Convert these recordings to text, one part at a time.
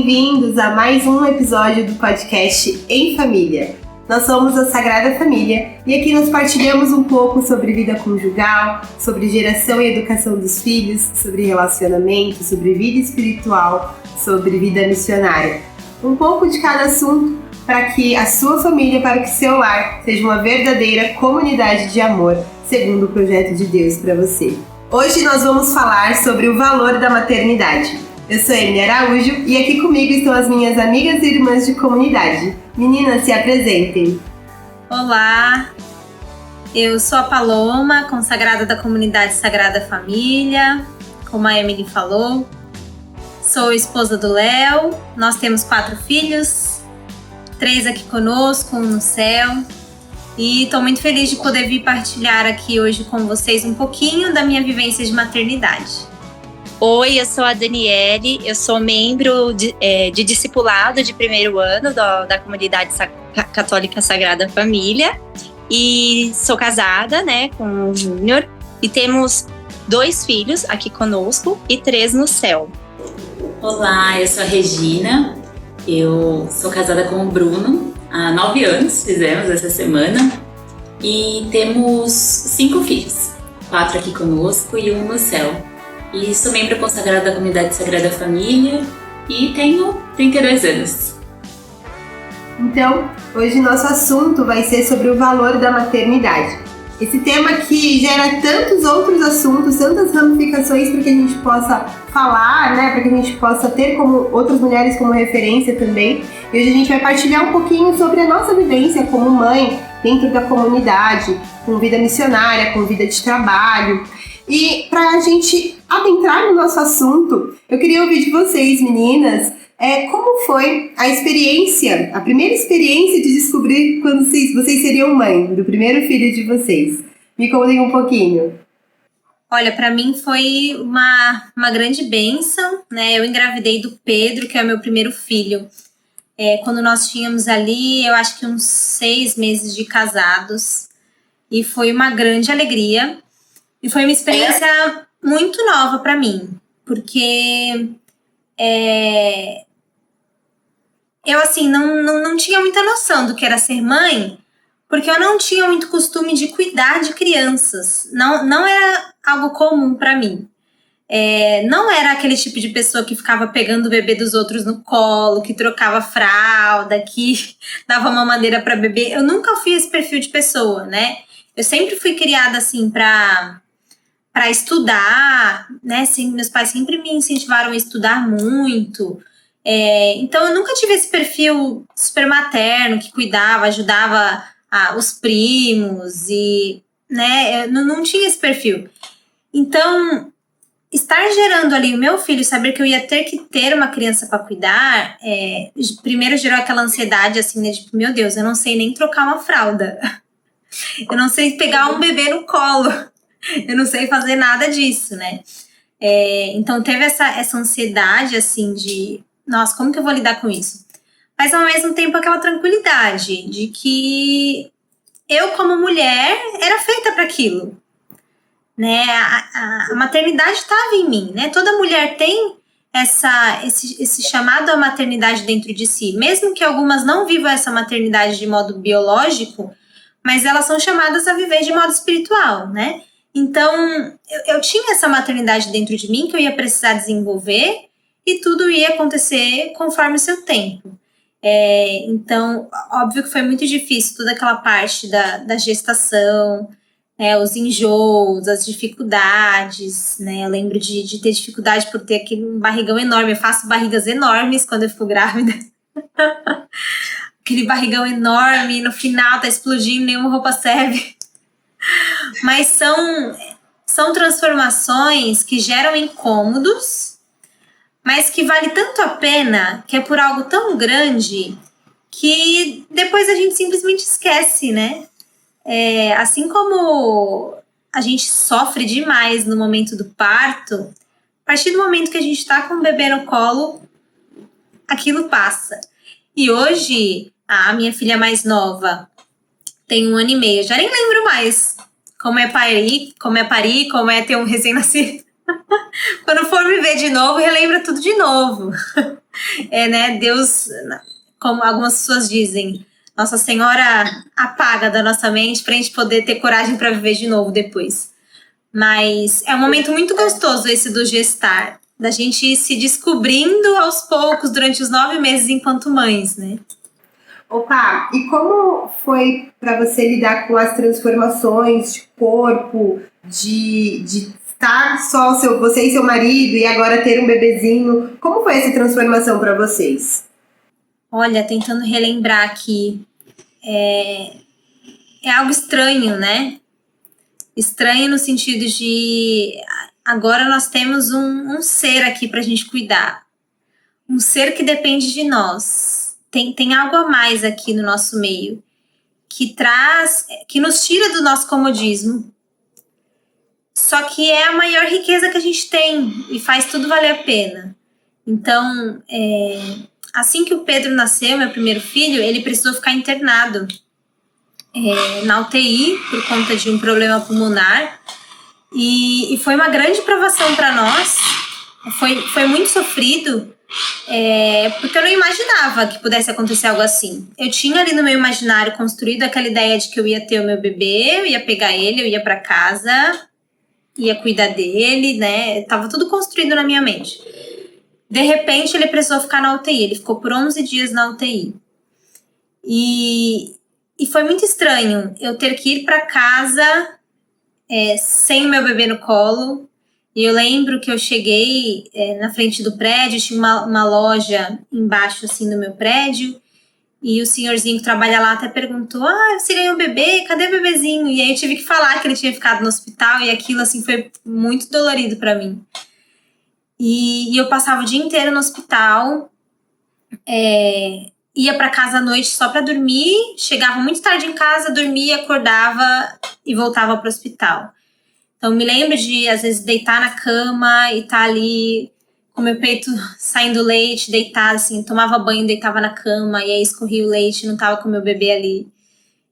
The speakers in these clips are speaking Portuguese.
bem-vindos a mais um episódio do podcast Em Família. Nós somos a Sagrada Família e aqui nós partilhamos um pouco sobre vida conjugal, sobre geração e educação dos filhos, sobre relacionamento, sobre vida espiritual, sobre vida missionária. Um pouco de cada assunto para que a sua família, para que seu lar seja uma verdadeira comunidade de amor, segundo o projeto de Deus para você. Hoje nós vamos falar sobre o valor da maternidade. Eu sou Emily Araújo e aqui comigo estão as minhas amigas e irmãs de comunidade. Meninas, se apresentem. Olá, eu sou a Paloma, consagrada da comunidade Sagrada Família, como a Emily falou. Sou esposa do Léo, nós temos 4 filhos, 3 aqui conosco, 1 no céu. E estou muito feliz de poder vir partilhar aqui hoje com vocês um pouquinho da minha vivência de maternidade. Oi, eu sou a Daniele, eu sou membro de discipulado de primeiro ano da comunidade católica Sagrada Família e sou casada, né, com o Júnior e temos 2 filhos aqui conosco e 3 no céu. Olá, eu sou a Regina, eu sou casada com o Bruno há 9 anos, fizemos essa semana e temos 5 filhos, 4 aqui conosco e 1 no céu. E sou membro consagrada da comunidade Sagrada Família e tenho 32 anos. Então, hoje nosso assunto vai ser sobre o valor da maternidade. Esse tema que gera tantos outros assuntos, tantas ramificações para que a gente possa falar, né? Para que a gente possa ter como outras mulheres como referência também. E hoje a gente vai partilhar um pouquinho sobre a nossa vivência como mãe dentro da comunidade, com vida missionária, com vida de trabalho. E para a gente adentrar no nosso assunto, eu queria ouvir de vocês, meninas, como foi a experiência, a primeira experiência de descobrir quando vocês seriam mãe do primeiro filho de vocês. Me contem um pouquinho. Olha, para mim foi uma grande bênção, né? Eu engravidei do Pedro, que é o meu primeiro filho, quando nós tínhamos ali, eu acho que uns 6 meses de casados. E foi uma grande alegria. E foi uma experiência muito nova para mim, porque eu assim não tinha muita noção do que era ser mãe, porque eu não tinha muito costume de cuidar de crianças. Não era algo comum para mim. Não era aquele tipo de pessoa que ficava pegando o bebê dos outros no colo, que trocava fralda, que dava mamadeira para bebê. Eu nunca fui esse perfil de pessoa, né? Eu sempre fui criada assim para estudar, né? Assim, meus pais sempre me incentivaram a estudar muito. Então, eu nunca tive esse perfil super materno que cuidava, ajudava os primos e, né? Eu não tinha esse perfil. Então, estar gerando ali o meu filho, saber que eu ia ter que ter uma criança para cuidar, primeiro gerou aquela ansiedade, assim, né? Tipo, meu Deus, eu não sei nem trocar uma fralda. Eu não sei pegar um bebê no colo. Eu não sei fazer nada disso, né? Então teve essa ansiedade, assim, de... Nossa, como que eu vou lidar com isso? Mas ao mesmo tempo aquela tranquilidade de que eu, como mulher, era feita para aquilo. Né? A maternidade estava em mim, né? Toda mulher tem esse chamado à maternidade dentro de si. Mesmo que algumas não vivam essa maternidade de modo biológico, mas elas são chamadas a viver de modo espiritual, né? Então, eu tinha essa maternidade dentro de mim que eu ia precisar desenvolver e tudo ia acontecer conforme o seu tempo. Então, óbvio que foi muito difícil toda aquela parte da gestação, né, os enjoos, as dificuldades, né? Eu lembro de ter dificuldade por ter aquele barrigão enorme. Eu faço barrigas enormes quando eu fico grávida. Aquele barrigão enorme, no final tá explodindo, nenhuma roupa serve. Mas são transformações que geram incômodos, mas que vale tanto a pena, que é por algo tão grande, que depois a gente simplesmente esquece, né? Assim como a gente sofre demais no momento do parto, a partir do momento que a gente tá com o bebê no colo, aquilo passa. E hoje, a minha filha mais nova tem 1 ano e meio, já nem lembro mais como é parir, como é ter um recém-nascido. Quando for me ver de novo, relembra tudo de novo. né, Deus, como algumas pessoas dizem, Nossa Senhora apaga da nossa mente pra gente poder ter coragem para viver de novo depois. Mas é um momento muito gostoso esse do gestar, da gente ir se descobrindo aos poucos durante os 9 meses enquanto mães, né? Opa, e como foi para você lidar com as transformações de corpo, de estar só você e seu marido e agora ter um bebezinho? Como foi essa transformação para vocês? Olha, tentando relembrar aqui, é algo estranho, né? Estranho no sentido de agora nós temos um ser aqui pra gente cuidar. Um ser que depende de nós. Tem algo a mais aqui no nosso meio que nos tira do nosso comodismo. Só que é a maior riqueza que a gente tem e faz tudo valer a pena. Então, assim que o Pedro nasceu, meu primeiro filho, ele precisou ficar internado na UTI por conta de um problema pulmonar. E foi uma grande provação para nós. Foi muito sofrido, porque eu não imaginava que pudesse acontecer algo assim. Eu tinha ali no meu imaginário construído aquela ideia de que eu ia ter o meu bebê, eu ia pegar ele, eu ia para casa, ia cuidar dele, né? Tava tudo construído na minha mente. De repente, ele precisou ficar na UTI. Ele ficou por 11 dias na UTI. E foi muito estranho eu ter que ir para casa sem o meu bebê no colo. E eu lembro que eu cheguei na frente do prédio, tinha uma loja embaixo, assim, no meu prédio. E o senhorzinho que trabalha lá até perguntou, você ganhou um bebê? Cadê o bebezinho? E aí eu tive que falar que ele tinha ficado no hospital. E aquilo, assim, foi muito dolorido para mim. E eu passava o dia inteiro no hospital, ia para casa à noite só para dormir, chegava muito tarde em casa, dormia, acordava e voltava para o hospital. Então, me lembro de, às vezes, deitar na cama e estar ali com meu peito saindo leite, deitada, assim, tomava banho, deitava na cama, e aí escorria o leite, não tava com meu bebê ali.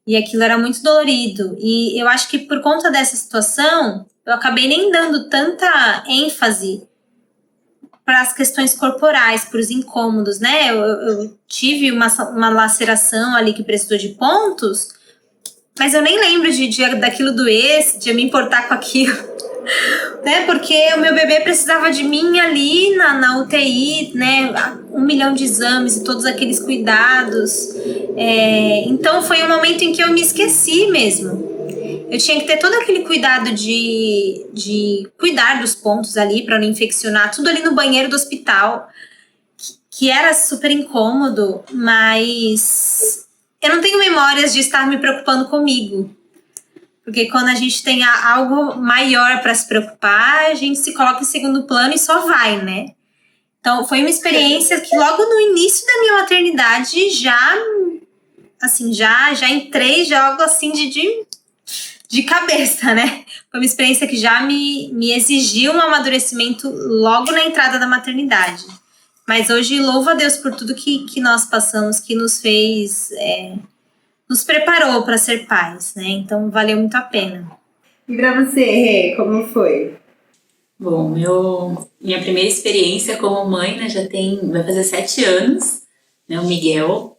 E aquilo era muito dolorido. E eu acho que por conta dessa situação, eu acabei nem dando tanta ênfase para as questões corporais, para os incômodos, né? Eu tive uma laceração ali que precisou de pontos, mas eu nem lembro daquilo doer, de eu me importar com aquilo, né? Porque o meu bebê precisava de mim ali na UTI, né? 1 milhão de exames e todos aqueles cuidados. Então foi um momento em que eu me esqueci mesmo. Eu tinha que ter todo aquele cuidado de cuidar dos pontos ali para não infeccionar, tudo ali no banheiro do hospital, que era super incômodo, mas eu não tenho memórias de estar me preocupando comigo. Porque quando a gente tem algo maior para se preocupar, a gente se coloca em segundo plano e só vai, né? Então foi uma experiência que logo no início da minha maternidade já entrei já algo assim de cabeça, né? Foi uma experiência que já me exigiu um amadurecimento logo na entrada da maternidade. Mas hoje, louvo a Deus por tudo que nós passamos, que nos fez, nos preparou para ser pais, né? Então, valeu muito a pena. E para você, Rê, como foi? Bom, minha primeira experiência como mãe, né, vai fazer 7 anos, né? O Miguel,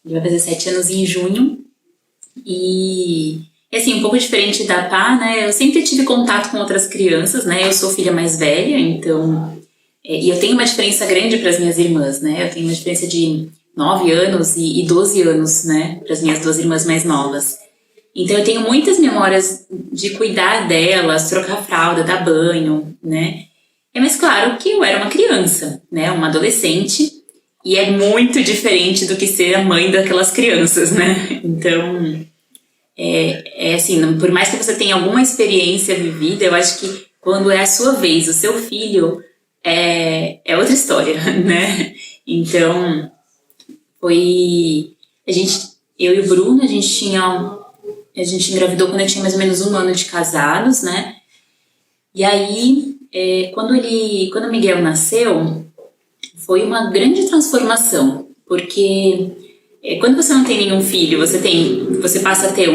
ele vai fazer 7 anos em junho. E assim, um pouco diferente da Pá, né? Eu sempre tive contato com outras crianças, né? Eu sou filha mais velha, então... E eu tenho uma diferença grande para as minhas irmãs, né? Eu tenho uma diferença de 9 anos e 12 anos, né? Para as minhas 2 irmãs mais novas. Então eu tenho muitas memórias de cuidar delas, trocar fralda, dar banho, né? Mas claro que eu era uma criança, né? Uma adolescente. E é muito diferente do que ser a mãe daquelas crianças, né? Então... assim, por mais que você tenha alguma experiência vivida, eu acho que quando é a sua vez, o seu filho, é outra história, né? Então, eu e o Bruno, a gente engravidou quando eu tinha mais ou menos 1 ano de casados, né? E aí, quando o Miguel nasceu, foi uma grande transformação, porque... quando você não tem nenhum filho, você passa a ter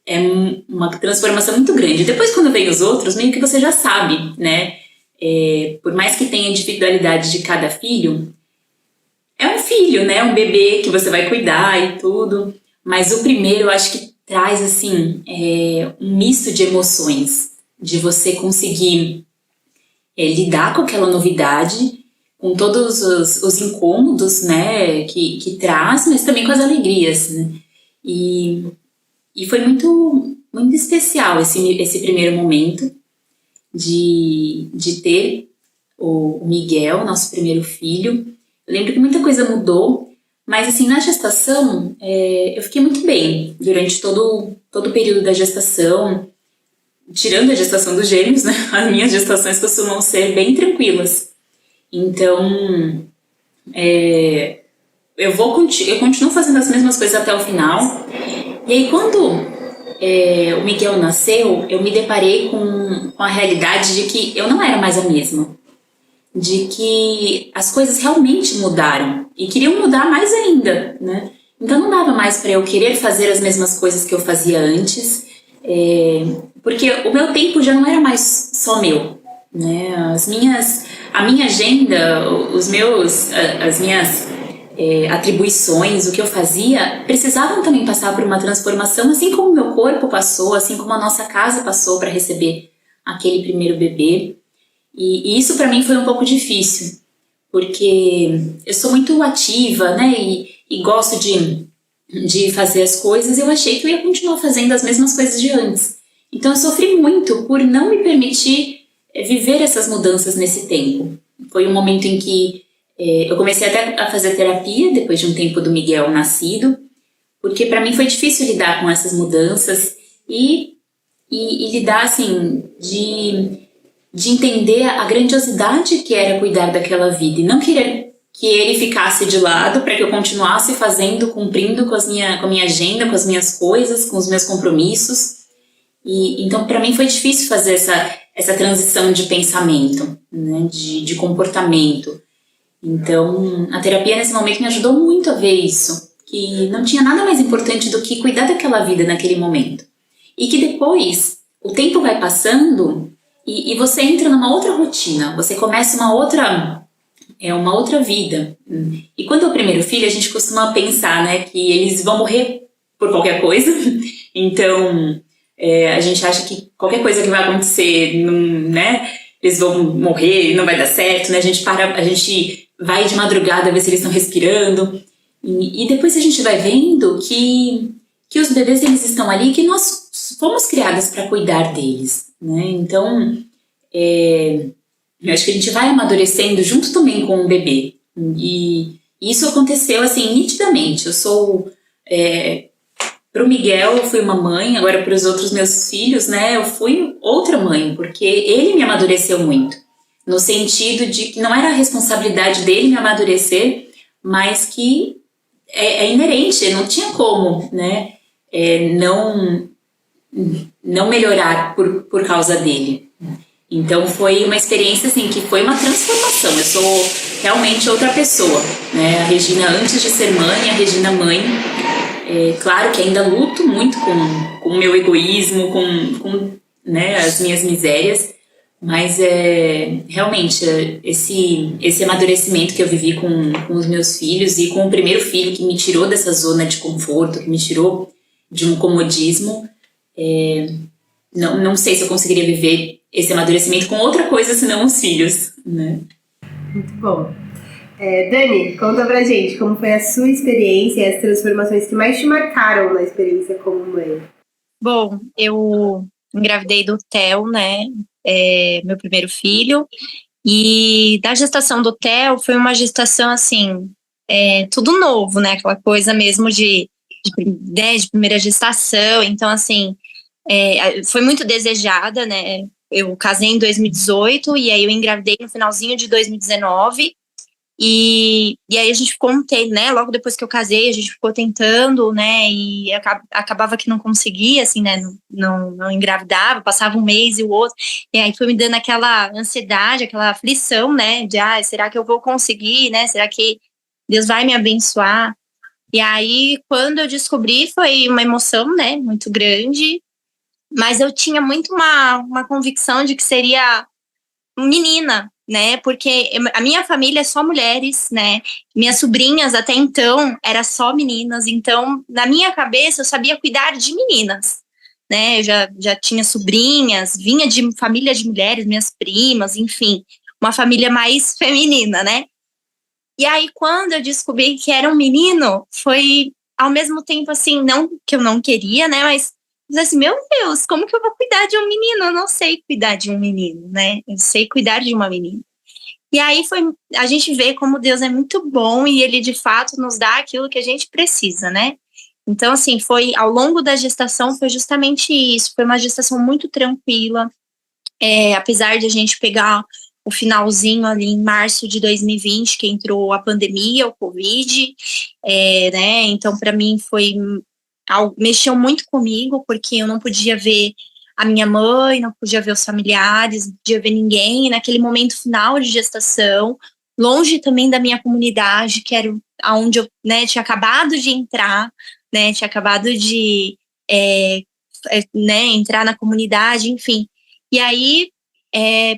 é uma transformação muito grande. Depois, quando vem os outros, meio que você já sabe, né? Por mais que tenha a individualidade de cada filho, é um filho, né? Um bebê que você vai cuidar e tudo. Mas o primeiro eu acho que traz, assim, um misto de emoções. De você conseguir lidar com aquela novidade, com todos os incômodos, né? Que traz, mas também com as alegrias, né? E foi muito, muito especial esse primeiro momento de ter o Miguel, nosso primeiro filho. Eu lembro que muita coisa mudou, mas assim, na gestação, eu fiquei muito bem durante todo o período da gestação, tirando a gestação dos gêmeos, né? As minhas gestações costumam ser bem tranquilas. Então, eu continuo fazendo as mesmas coisas até o final. E aí, quando o Miguel nasceu, eu me deparei com a realidade de que eu não era mais a mesma. De que as coisas realmente mudaram e queriam mudar mais ainda, né? Então não dava mais para eu querer fazer as mesmas coisas que eu fazia antes, porque o meu tempo já não era mais só meu, né? A minha agenda, as minhas atribuições, o que eu fazia, precisavam também passar por uma transformação, assim como o meu corpo passou, assim como a nossa casa passou para receber aquele primeiro bebê. E isso para mim foi um pouco difícil, porque eu sou muito ativa, né, e gosto de fazer as coisas. Eu achei que eu ia continuar fazendo as mesmas coisas de antes. Então eu sofri muito por não me permitir viver essas mudanças nesse tempo. Foi um momento em que eu comecei até a fazer terapia, depois de um tempo do Miguel nascido, porque para mim foi difícil lidar com essas mudanças e lidar, assim, de entender a grandiosidade que era cuidar daquela vida e não querer que ele ficasse de lado para que eu continuasse fazendo, cumprindo com a minha agenda, com as minhas coisas, com os meus compromissos. E então para mim foi difícil fazer essa transição de pensamento, né, de comportamento. Então a terapia nesse momento me ajudou muito a ver isso, que não tinha nada mais importante do que cuidar daquela vida naquele momento. E que depois o tempo vai passando e você entra numa outra rotina, você começa uma outra vida. E quando é o primeiro filho, a gente costuma pensar, né, que eles vão morrer por qualquer coisa. Então, a gente acha que qualquer coisa que vai acontecer, né, eles vão morrer, não vai dar certo, né? A gente vai de madrugada ver se eles estão respirando. E depois a gente vai vendo que os bebês, eles estão ali, que nós fomos criadas para cuidar deles, né? Então, eu acho que a gente vai amadurecendo junto também com o bebê. E isso aconteceu, assim, nitidamente. Eu sou... Para o Miguel, eu fui uma mãe. Agora, para os outros meus filhos, né, eu fui outra mãe, porque ele me amadureceu muito. No sentido de que não era a responsabilidade dele me amadurecer, mas que é inerente, não tinha como, né, não melhorar por causa dele. Então foi uma experiência, assim, que foi uma transformação. Eu sou realmente outra pessoa, né? A Regina antes de ser mãe, a Regina mãe. Claro que ainda luto muito com o meu egoísmo, com né, as minhas misérias, mas realmente esse amadurecimento que eu vivi com os meus filhos e com o primeiro filho, que me tirou dessa zona de conforto, que me tirou de um comodismo, não sei se eu conseguiria viver esse amadurecimento com outra coisa senão os filhos, né? Muito bom. Dani, conta pra gente como foi a sua experiência e as transformações que mais te marcaram na experiência como mãe. Bom, eu engravidei do Theo, né? Meu primeiro filho. E da gestação do Theo foi uma gestação, assim, tudo novo, né? Aquela coisa mesmo de primeira gestação. Então, assim, foi muito desejada, né? Eu casei em 2018 e aí eu engravidei no finalzinho de 2019. E aí a gente ficou né, logo depois que eu casei, a gente ficou tentando, né, e acabava que não conseguia, assim, né, não engravidava, passava um mês e o outro, e aí foi me dando aquela ansiedade, aquela aflição, né, de, será que eu vou conseguir, né, será que Deus vai me abençoar? E aí, quando eu descobri, foi uma emoção, né, muito grande, mas eu tinha muito uma convicção de que seria menina, né? Porque a minha família é só mulheres, né? Minhas sobrinhas até então era só meninas, então na minha cabeça eu sabia cuidar de meninas, né? Eu já tinha sobrinhas, vinha de família de mulheres, minhas primas, enfim, uma família mais feminina, né? E aí quando eu descobri que era um menino, foi ao mesmo tempo assim, não que eu não queria, né? Mas assim, meu Deus, como que eu vou cuidar de um menino? Eu não sei cuidar de um menino, né? Eu sei cuidar de uma menina. E aí a gente vê como Deus é muito bom e ele de fato nos dá aquilo que a gente precisa, né? Então, assim, foi ao longo da gestação, foi justamente isso. Foi uma gestação muito tranquila, apesar de a gente pegar o finalzinho ali em março de 2020, que entrou a pandemia, o Covid, né? Então, para mim, mexeu muito comigo, porque eu não podia ver a minha mãe, não podia ver os familiares, não podia ver ninguém. E naquele momento final de gestação, longe também da minha comunidade, que era onde eu, né, tinha acabado de entrar, né, tinha acabado de né, entrar na comunidade, enfim. E aí,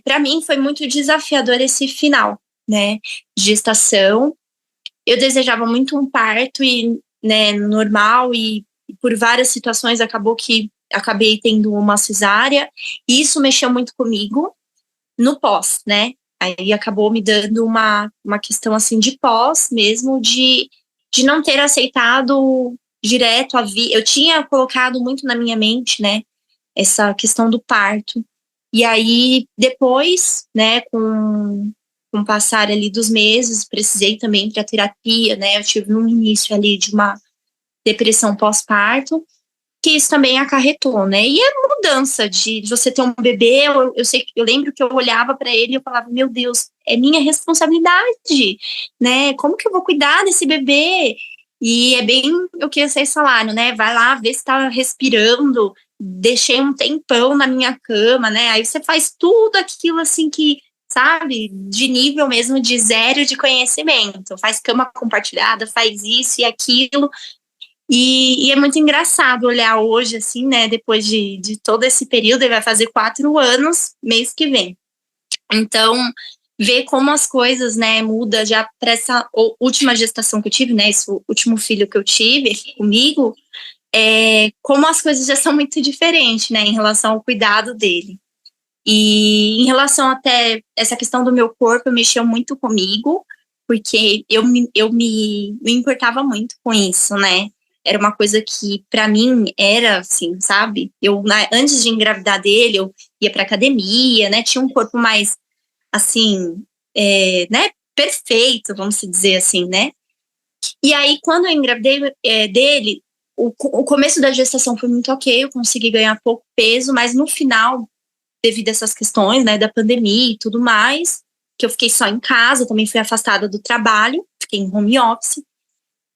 para mim, foi muito desafiador esse final, né, de gestação. Eu desejava muito um parto e, né, normal, e por várias situações acabei tendo uma cesárea, e isso mexeu muito comigo no pós, né? Aí acabou me dando uma questão assim de pós mesmo, de não ter aceitado direto a vida. Eu tinha colocado muito na minha mente, né, essa questão do parto. E aí, depois, né, com o passar ali dos meses, precisei também para terapia, né? Eu tive um início ali de uma depressão pós-parto, que isso também acarretou, né? E a mudança de você ter um bebê, eu lembro que eu olhava para ele e eu falava, meu Deus, é minha responsabilidade, né? Como que eu vou cuidar desse bebê? E é bem o que vocês falaram, né? Vai lá ver se tá respirando, deixei um tempão na minha cama, né? Aí você faz tudo aquilo assim que, sabe, de nível mesmo de zero de conhecimento. Faz cama compartilhada, faz isso e aquilo. E é muito engraçado olhar hoje, assim, né? Depois de todo esse período, ele vai fazer 4 anos, mês que vem. Então, ver como as coisas, né, mudam já para essa última gestação que eu tive, né? Esse último filho que eu tive comigo, como as coisas já são muito diferentes, né, em relação ao cuidado dele. E em relação até essa questão do meu corpo, mexeu muito comigo, porque eu me importava muito com isso, né? Era uma coisa que, para mim, era assim, sabe? Antes de engravidar dele, eu ia pra academia, né? Tinha um corpo mais, assim, né? Perfeito, vamos dizer assim, né? E aí, quando eu engravidei dele, o começo da gestação foi muito ok, eu consegui ganhar pouco peso, mas no final, devido a essas questões, né, da pandemia e tudo mais, que eu fiquei só em casa, também fui afastada do trabalho, fiquei em home office,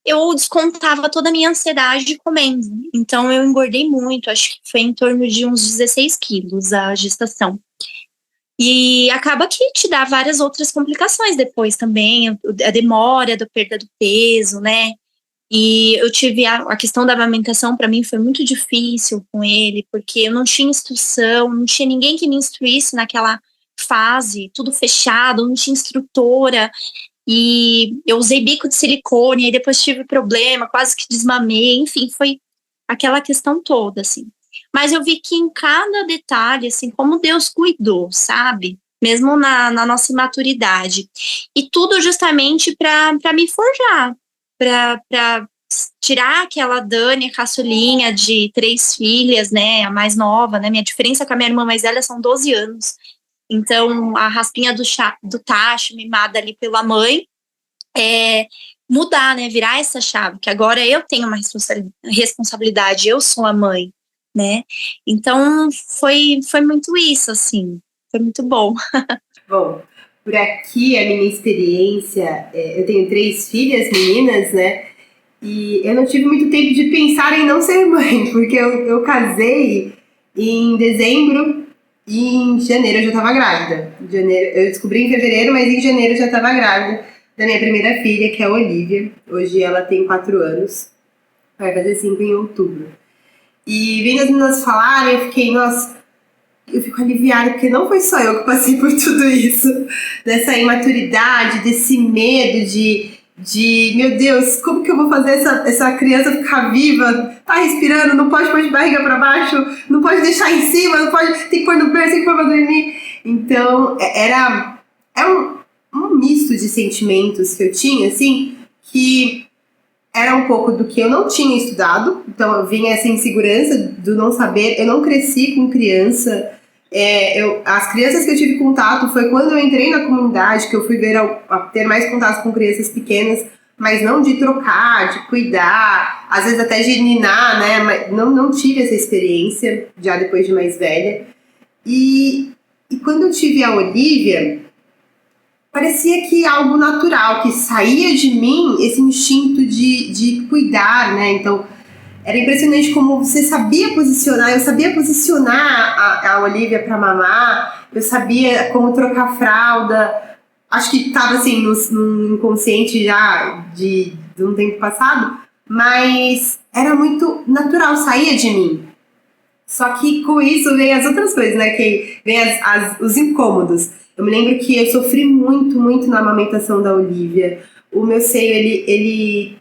eu descontava toda a minha ansiedade comendo. Então eu engordei muito, acho que foi em torno de uns 16 quilos a gestação. E acaba que te dá várias outras complicações depois também, a demora da perda do peso, né? E eu tive a questão da amamentação, para mim foi muito difícil com ele, porque eu não tinha instrução, não tinha ninguém que me instruísse naquela fase, tudo fechado, não tinha instrutora, e eu usei bico de silicone, e depois tive problema, quase que desmamei, enfim, foi aquela questão toda, assim. Mas eu vi que em cada detalhe, assim, como Deus cuidou, sabe? Mesmo na nossa imaturidade. E tudo justamente para me forjar, para tirar aquela Dani, a caçulinha de 3 filhas, né, a mais nova, né, minha diferença com a minha irmã mais velha são 12 anos, então a raspinha do tacho, mimada ali pela mãe, mudar, né, virar essa chave, que agora eu tenho uma responsabilidade, eu sou a mãe, né, então foi muito isso, assim, foi muito bom. Bom, por aqui a minha experiência, eu tenho 3 filhas meninas, né? E eu não tive muito tempo de pensar em não ser mãe, porque eu casei em dezembro e em janeiro eu já estava grávida. Eu descobri em fevereiro, mas em janeiro eu já estava grávida da minha primeira filha, que é a Olivia. Hoje ela tem 4 anos, vai fazer 5 em outubro. E vendo as meninas falarem, eu fiquei, nossa, Eu fico aliviada, porque não foi só eu que passei por tudo isso. Dessa imaturidade, desse medo de meu Deus, como que eu vou fazer essa criança ficar viva? Tá respirando, não pode pôr de barriga pra baixo, não pode deixar em cima, não pode, tem que pôr no berço, tem que pôr pra dormir. Então, era um misto de sentimentos que eu tinha, assim, que era um pouco do que eu não tinha estudado. Então, eu vinha essa insegurança do não saber. Eu não cresci com criança. As crianças que eu tive contato foi quando eu entrei na comunidade, que eu fui ver a ter mais contato com crianças pequenas, mas não de trocar, de cuidar, às vezes até de ninar, né? Mas não tive essa experiência, já depois de mais velha. E quando eu tive a Olivia, parecia que algo natural, que saía de mim esse instinto de cuidar, né? Então, era impressionante como você sabia posicionar. Eu sabia posicionar a Olivia para mamar, eu sabia como trocar fralda. Acho que estava assim no inconsciente já de um tempo passado, mas era muito natural, saía de mim. Só que com isso vem as outras coisas, né? Que vem os incômodos. Eu me lembro que eu sofri muito, muito na amamentação da Olivia. O meu seio, ele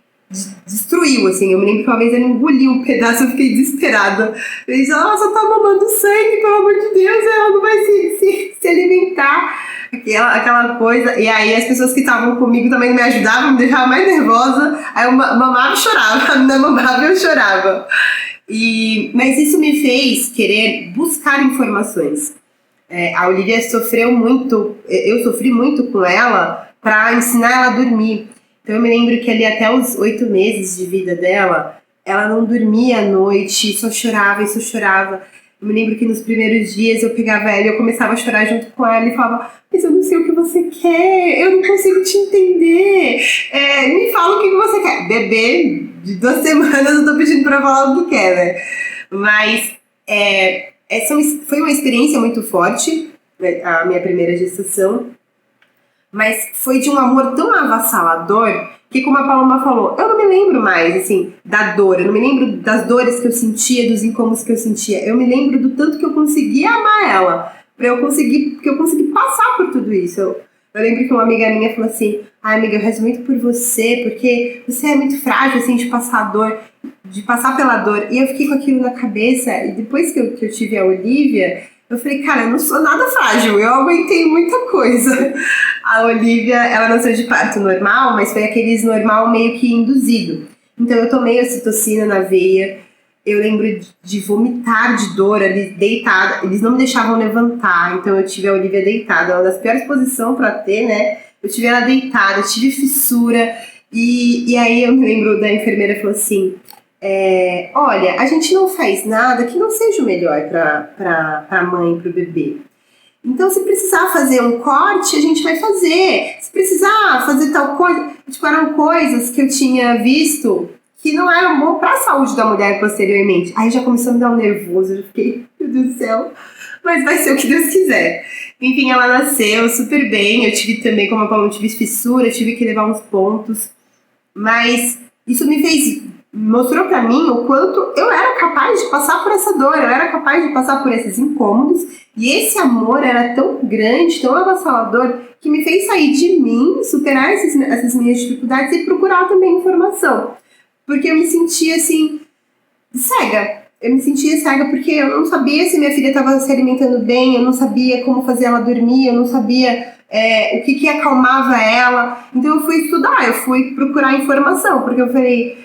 destruiu, assim. Eu me lembro que uma vez ele engoliu um pedaço, eu fiquei desesperada. Eu disse, nossa, tá mamando sangue, pelo amor de Deus, ela não vai se alimentar. Aquela coisa. E aí as pessoas que estavam comigo também me ajudavam, me deixavam mais nervosa. Aí eu mamava e chorava. A menina mamava e eu chorava. Mas isso me fez querer buscar informações. A Olivia sofreu muito, eu sofri muito com ela para ensinar ela a dormir. Então eu me lembro que ali até os 8 meses de vida dela, ela não dormia à noite, só chorava e só chorava. Eu me lembro que nos primeiros dias eu pegava ela e eu começava a chorar junto com ela e falava, mas eu não sei o que você quer, eu não consigo te entender, me fala o que você quer. Bebê de 2 semanas eu tô pedindo pra falar o que quer, né? Mas essa foi uma experiência muito forte, a minha primeira gestação, mas foi de um amor tão avassalador que, como a Paloma falou, eu não me lembro mais, assim, da dor, eu não me lembro das dores que eu sentia, dos incômodos que eu sentia, eu me lembro do tanto que eu conseguia amar ela, porque eu consegui passar por tudo isso. Eu lembro que uma amiga minha falou assim, amiga, eu rezo muito por você, porque você é muito frágil, assim, de passar pela dor. E eu fiquei com aquilo na cabeça, e depois que eu tive a Olivia, eu falei, cara, eu não sou nada frágil, eu aguentei muita coisa. A Olivia, ela nasceu de parto normal, mas foi aqueles normal meio que induzido. Então eu tomei ocitocina na veia, eu lembro de vomitar de dor ali, deitada, eles não me deixavam levantar, então eu tive a Olivia deitada, uma das piores posições pra ter, né? Eu tive ela deitada, eu tive fissura, e aí eu me lembro da enfermeira falou assim, olha, a gente não faz nada que não seja o melhor para a mãe, para o bebê. Então, se precisar fazer um corte, a gente vai fazer. Se precisar fazer tal coisa... Tipo, eram coisas que eu tinha visto que não eram bom para a saúde da mulher posteriormente. Aí já começou a me dar um nervoso, eu fiquei, meu Deus do céu, mas vai ser o que Deus quiser. Enfim, ela nasceu super bem, eu tive também, como a Paula, tive fissura, eu tive que levar uns pontos, mas isso mostrou pra mim o quanto eu era capaz de passar por essa dor, eu era capaz de passar por esses incômodos, e esse amor era tão grande, tão avassalador, que me fez sair de mim, superar essas minhas dificuldades e procurar também informação. Porque eu me sentia assim, cega. Eu me sentia cega porque eu não sabia se minha filha estava se alimentando bem, eu não sabia como fazer ela dormir, eu não sabia o que acalmava ela. Então eu fui estudar, eu fui procurar informação, porque eu falei,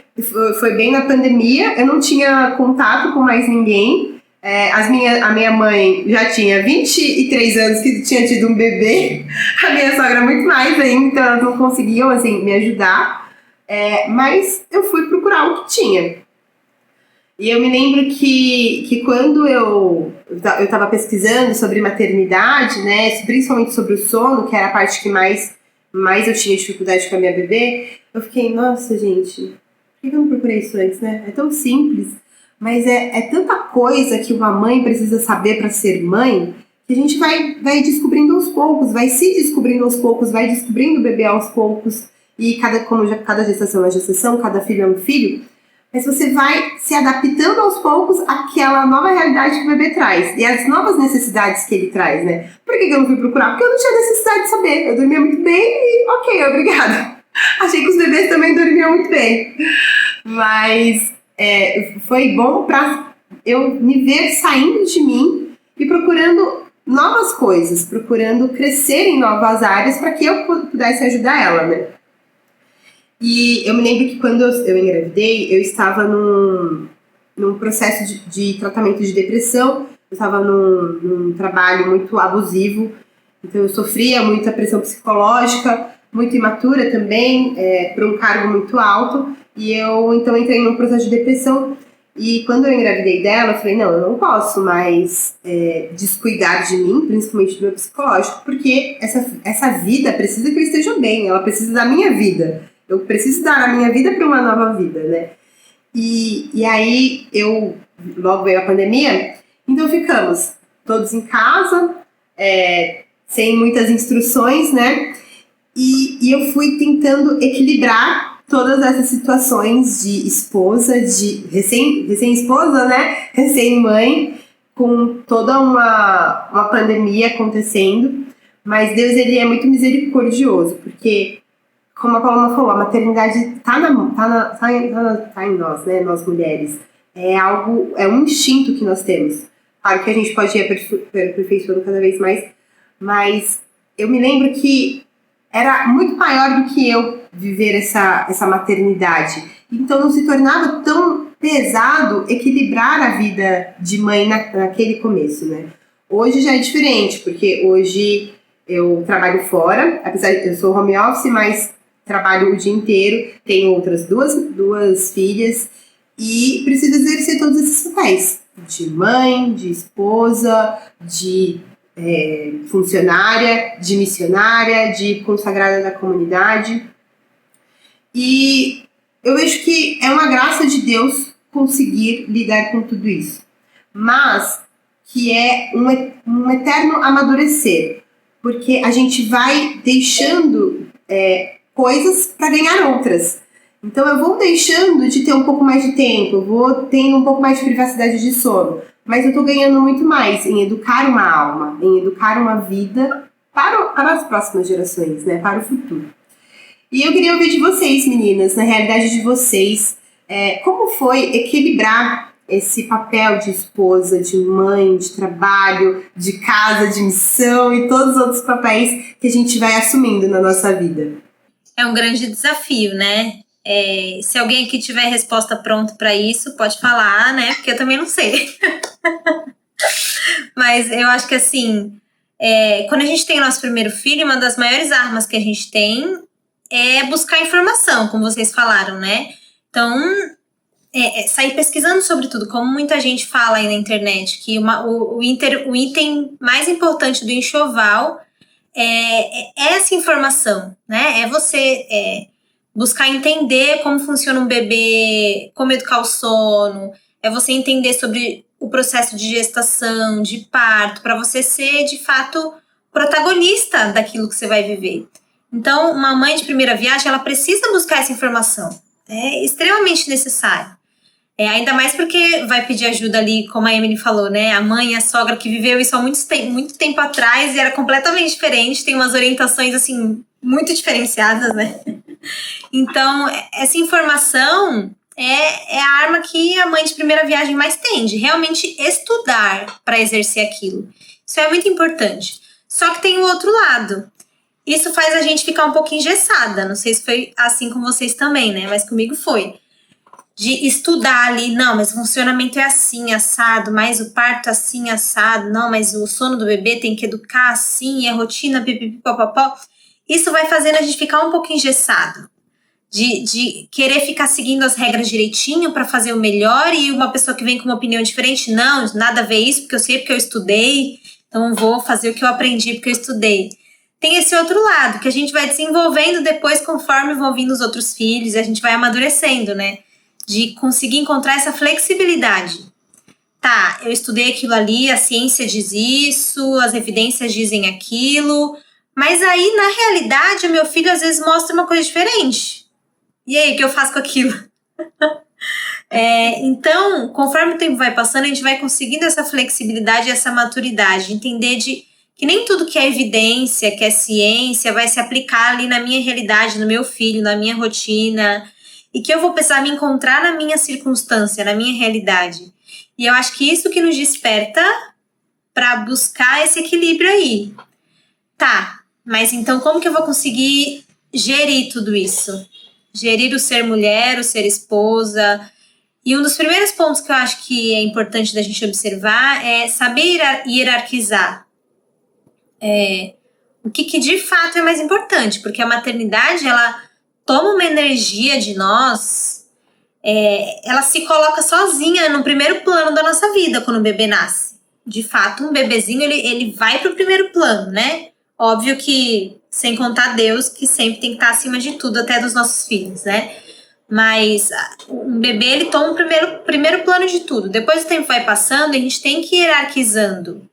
foi bem na pandemia, eu não tinha contato com mais ninguém. A minha mãe já tinha 23 anos que tinha tido um bebê, a minha sogra muito mais ainda, então elas não conseguiam assim, me ajudar. Mas eu fui procurar o que tinha. E eu me lembro que quando eu estava pesquisando sobre maternidade, né, principalmente sobre o sono, que era a parte que mais eu tinha dificuldade com a minha bebê, eu fiquei, nossa, gente, por que eu não procurei isso antes, né? É tão simples, mas é tanta coisa que uma mãe precisa saber para ser mãe, que a gente vai descobrindo aos poucos, vai se descobrindo aos poucos, vai descobrindo o bebê aos poucos, e cada gestação é gestação, cada filho é um filho, mas você vai se adaptando aos poucos àquela nova realidade que o bebê traz e às novas necessidades que ele traz, né? Por que eu não fui procurar? Porque eu não tinha necessidade de saber. Eu dormia muito bem e ok, obrigada. Achei que os bebês também dormiam muito bem. Mas foi bom pra eu me ver saindo de mim e procurando novas coisas, procurando crescer em novas áreas para que eu pudesse ajudar ela, né? E eu me lembro que quando eu engravidei, eu estava num processo de tratamento de depressão, eu estava num trabalho muito abusivo, então eu sofria muita pressão psicológica, muito imatura também, por um cargo muito alto, e eu então entrei num processo de depressão. E quando eu engravidei dela, eu falei, não, eu não posso mais descuidar de mim, principalmente do meu psicológico, porque essa vida precisa que eu esteja bem, ela precisa da minha vida. Eu preciso dar a minha vida para uma nova vida, né? E aí, logo veio a pandemia, então ficamos todos em casa, sem muitas instruções, né? E eu fui tentando equilibrar todas essas situações de esposa, de recém-esposa, né? Recém-mãe, com toda uma pandemia acontecendo. Mas Deus, ele é muito misericordioso, porque, como a Paloma falou, a maternidade tá em nós, né? Nós mulheres. É um instinto que nós temos. Claro que a gente pode ir aperfeiçoando cada vez mais, mas eu me lembro que era muito maior do que eu viver essa maternidade. Então não se tornava tão pesado equilibrar a vida de mãe naquele começo, né? Hoje já é diferente, porque hoje eu trabalho fora, apesar de eu sou home office, mas trabalho o dia inteiro, tenho outras duas filhas e preciso exercer todos esses papéis de mãe, de esposa, de funcionária, de missionária, de consagrada da comunidade. E eu vejo que é uma graça de Deus conseguir lidar com tudo isso, mas que é um eterno amadurecer, porque a gente vai deixando coisas para ganhar outras. Então eu vou deixando de ter um pouco mais de tempo, eu vou tendo um pouco mais de privacidade de sono, mas eu tô ganhando muito mais em educar uma alma, em educar uma vida para as próximas gerações, né? Para o futuro. E eu queria ouvir de vocês, meninas, na realidade de vocês, como foi equilibrar esse papel de esposa, de mãe, de trabalho, de casa, de missão e todos os outros papéis que a gente vai assumindo na nossa vida. É um grande desafio, né? Se alguém aqui tiver resposta pronta para isso, pode falar, né? Porque eu também não sei. Mas eu acho que assim, quando a gente tem o nosso primeiro filho, uma das maiores armas que a gente tem é buscar informação, como vocês falaram, né? Então, sair pesquisando sobre tudo, como muita gente fala aí na internet, que o item mais importante do enxoval é essa informação, né? É você buscar entender como funciona um bebê, como educar o sono, é você entender sobre o processo de gestação, de parto, para você ser, de fato, protagonista daquilo que você vai viver. Então, uma mãe de primeira viagem, ela precisa buscar essa informação. É extremamente necessário. Ainda mais porque vai pedir ajuda ali, como a Emily falou, né? A mãe e a sogra que viveu isso há muito tempo atrás e era completamente diferente, tem umas orientações, assim, muito diferenciadas, né? Então, essa informação é a arma que a mãe de primeira viagem mais tem, de realmente estudar para exercer aquilo. Isso é muito importante. Só que tem o outro lado. Isso faz a gente ficar um pouco engessada. Não sei se foi assim com vocês também, né? Mas comigo foi. De estudar ali, não, mas o funcionamento é assim, assado, mas o parto assim, assado, não, mas o sono do bebê tem que educar assim, é rotina, pipipipopopó. Isso vai fazendo a gente ficar um pouco engessado. De querer ficar seguindo as regras direitinho para fazer o melhor, e uma pessoa que vem com uma opinião diferente, não, nada a ver isso, porque eu sei, porque eu estudei, então vou fazer o que eu aprendi porque eu estudei. Tem esse outro lado, que a gente vai desenvolvendo depois conforme vão vindo os outros filhos, e a gente vai amadurecendo, né? De conseguir encontrar essa flexibilidade. Tá, eu estudei aquilo ali, a ciência diz isso, as evidências dizem aquilo, mas aí, na realidade, o meu filho às vezes mostra uma coisa diferente. E aí, o que eu faço com aquilo? Então, conforme o tempo vai passando, a gente vai conseguindo essa flexibilidade e essa maturidade, entender que nem tudo que é evidência, que é ciência, vai se aplicar ali na minha realidade, no meu filho, na minha rotina, e que eu vou precisar me encontrar na minha circunstância, na minha realidade. E eu acho que isso que nos desperta para buscar esse equilíbrio aí. Tá, mas então como que eu vou conseguir gerir tudo isso? Gerir o ser mulher, o ser esposa. E um dos primeiros pontos que eu acho que é importante da gente observar é saber hierarquizar. O que de fato é mais importante, porque a maternidade, ela toma uma energia de nós, ela se coloca sozinha no primeiro plano da nossa vida quando o bebê nasce. De fato, um bebezinho, ele vai pro primeiro plano, né? Óbvio que, sem contar Deus, que sempre tem que estar acima de tudo, até dos nossos filhos, né? Mas um bebê, ele toma o primeiro plano de tudo. Depois o tempo vai passando, a gente tem que ir hierarquizando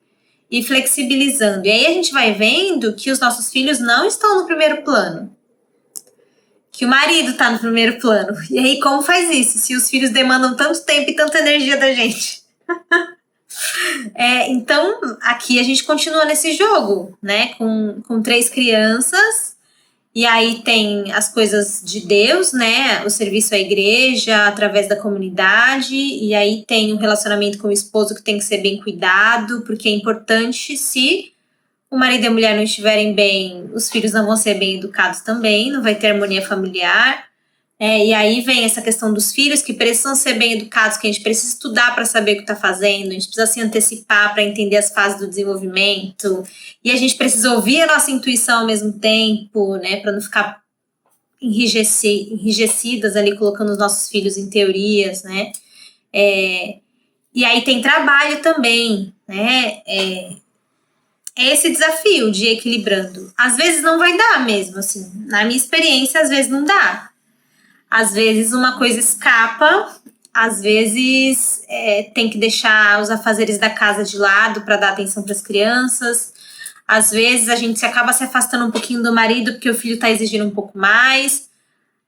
e flexibilizando. E aí a gente vai vendo que os nossos filhos não estão no primeiro plano. Que o marido está no primeiro plano. E aí como faz isso? Se os filhos demandam tanto tempo e tanta energia da gente. Então, aqui a gente continua nesse jogo, né? Com 3 crianças. E aí tem as coisas de Deus, né? O serviço à igreja, através da comunidade. E aí tem um relacionamento com o esposo que tem que ser bem cuidado, porque é importante, se o marido e a mulher não estiverem bem, os filhos não vão ser bem educados também, não vai ter harmonia familiar. E aí vem essa questão dos filhos que precisam ser bem educados, que a gente precisa estudar para saber o que está fazendo, a gente precisa se antecipar para entender as fases do desenvolvimento, e a gente precisa ouvir a nossa intuição ao mesmo tempo, né, para não ficar enrijecidas ali, colocando os nossos filhos em teorias, né. E aí tem trabalho também, né, é esse desafio de ir equilibrando. Às vezes não vai dar mesmo, assim, na minha experiência, às vezes não dá. Às vezes uma coisa escapa, às vezes tem que deixar os afazeres da casa de lado para dar atenção para as crianças. Às vezes a gente acaba se afastando um pouquinho do marido porque o filho está exigindo um pouco mais.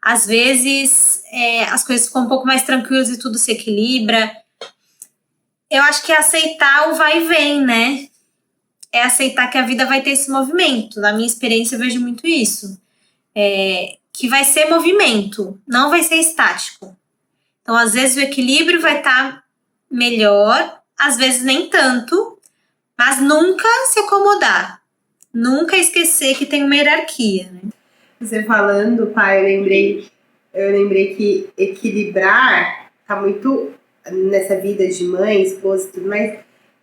Às vezes as coisas ficam um pouco mais tranquilas e tudo se equilibra. Eu acho que é aceitar o vai e vem, né? É aceitar que a vida vai ter esse movimento. Na minha experiência eu vejo muito isso. Que vai ser movimento, não vai ser estático. Então, às vezes, o equilíbrio vai estar melhor, às vezes nem tanto, mas nunca se acomodar. Nunca esquecer que tem uma hierarquia, né? Você falando, pai, eu lembrei que equilibrar tá muito nessa vida de mãe, esposa e tudo mais,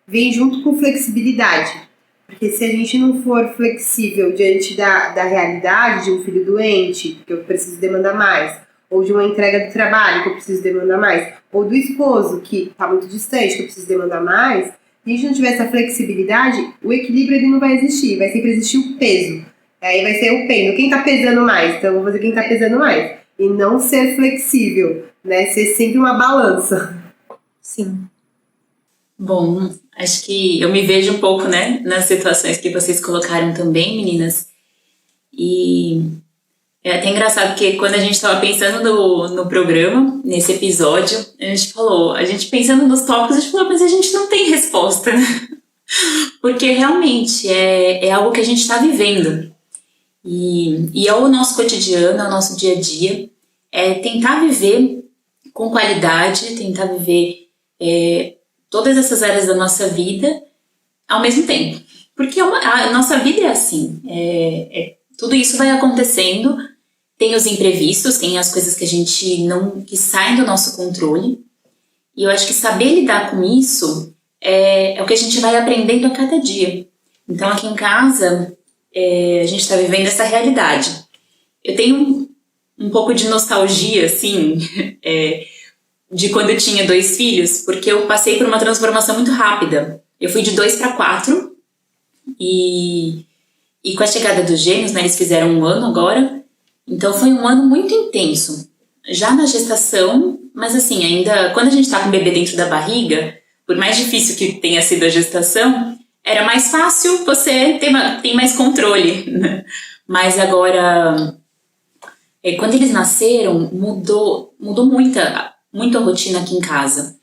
vem junto com flexibilidade. Porque se a gente não for flexível diante da realidade de um filho doente, que eu preciso demandar mais, ou de uma entrega do trabalho, que eu preciso demandar mais, ou do esposo, que está muito distante, que eu preciso demandar mais, se a gente não tiver essa flexibilidade, o equilíbrio ele não vai existir, vai sempre existir o peso. Aí vai ser o pêndulo, quem está pesando mais? Então eu vou fazer quem está pesando mais. E não ser flexível, né? Ser sempre uma balança. Sim. Bom, acho que eu me vejo um pouco, né, nas situações que vocês colocaram também, meninas. E é até engraçado porque quando a gente estava pensando no programa, nesse episódio, a gente pensando nos tópicos, a gente falou, mas a gente não tem resposta. Porque realmente é algo que a gente está vivendo. E é o nosso cotidiano, é o nosso dia a dia. É tentar viver com qualidade, tentar viver todas essas áreas da nossa vida ao mesmo tempo. Porque a nossa vida é assim. Tudo isso vai acontecendo. Tem os imprevistos, tem as coisas que a gente que saem do nosso controle. E eu acho que saber lidar com isso é o que a gente vai aprendendo a cada dia. Então, aqui em casa, a gente está vivendo essa realidade. Eu tenho um pouco de nostalgia, assim, de quando eu tinha 2 filhos, porque eu passei por uma transformação muito rápida. Eu fui de 2 para 4, e com a chegada dos gêmeos, né, eles fizeram 1 ano agora, então foi um ano muito intenso. Já na gestação, mas assim, ainda quando a gente tá com o bebê dentro da barriga, por mais difícil que tenha sido a gestação, era mais fácil, você tem mais controle, né? Mas agora, quando eles nasceram, mudou muito a rotina aqui em casa.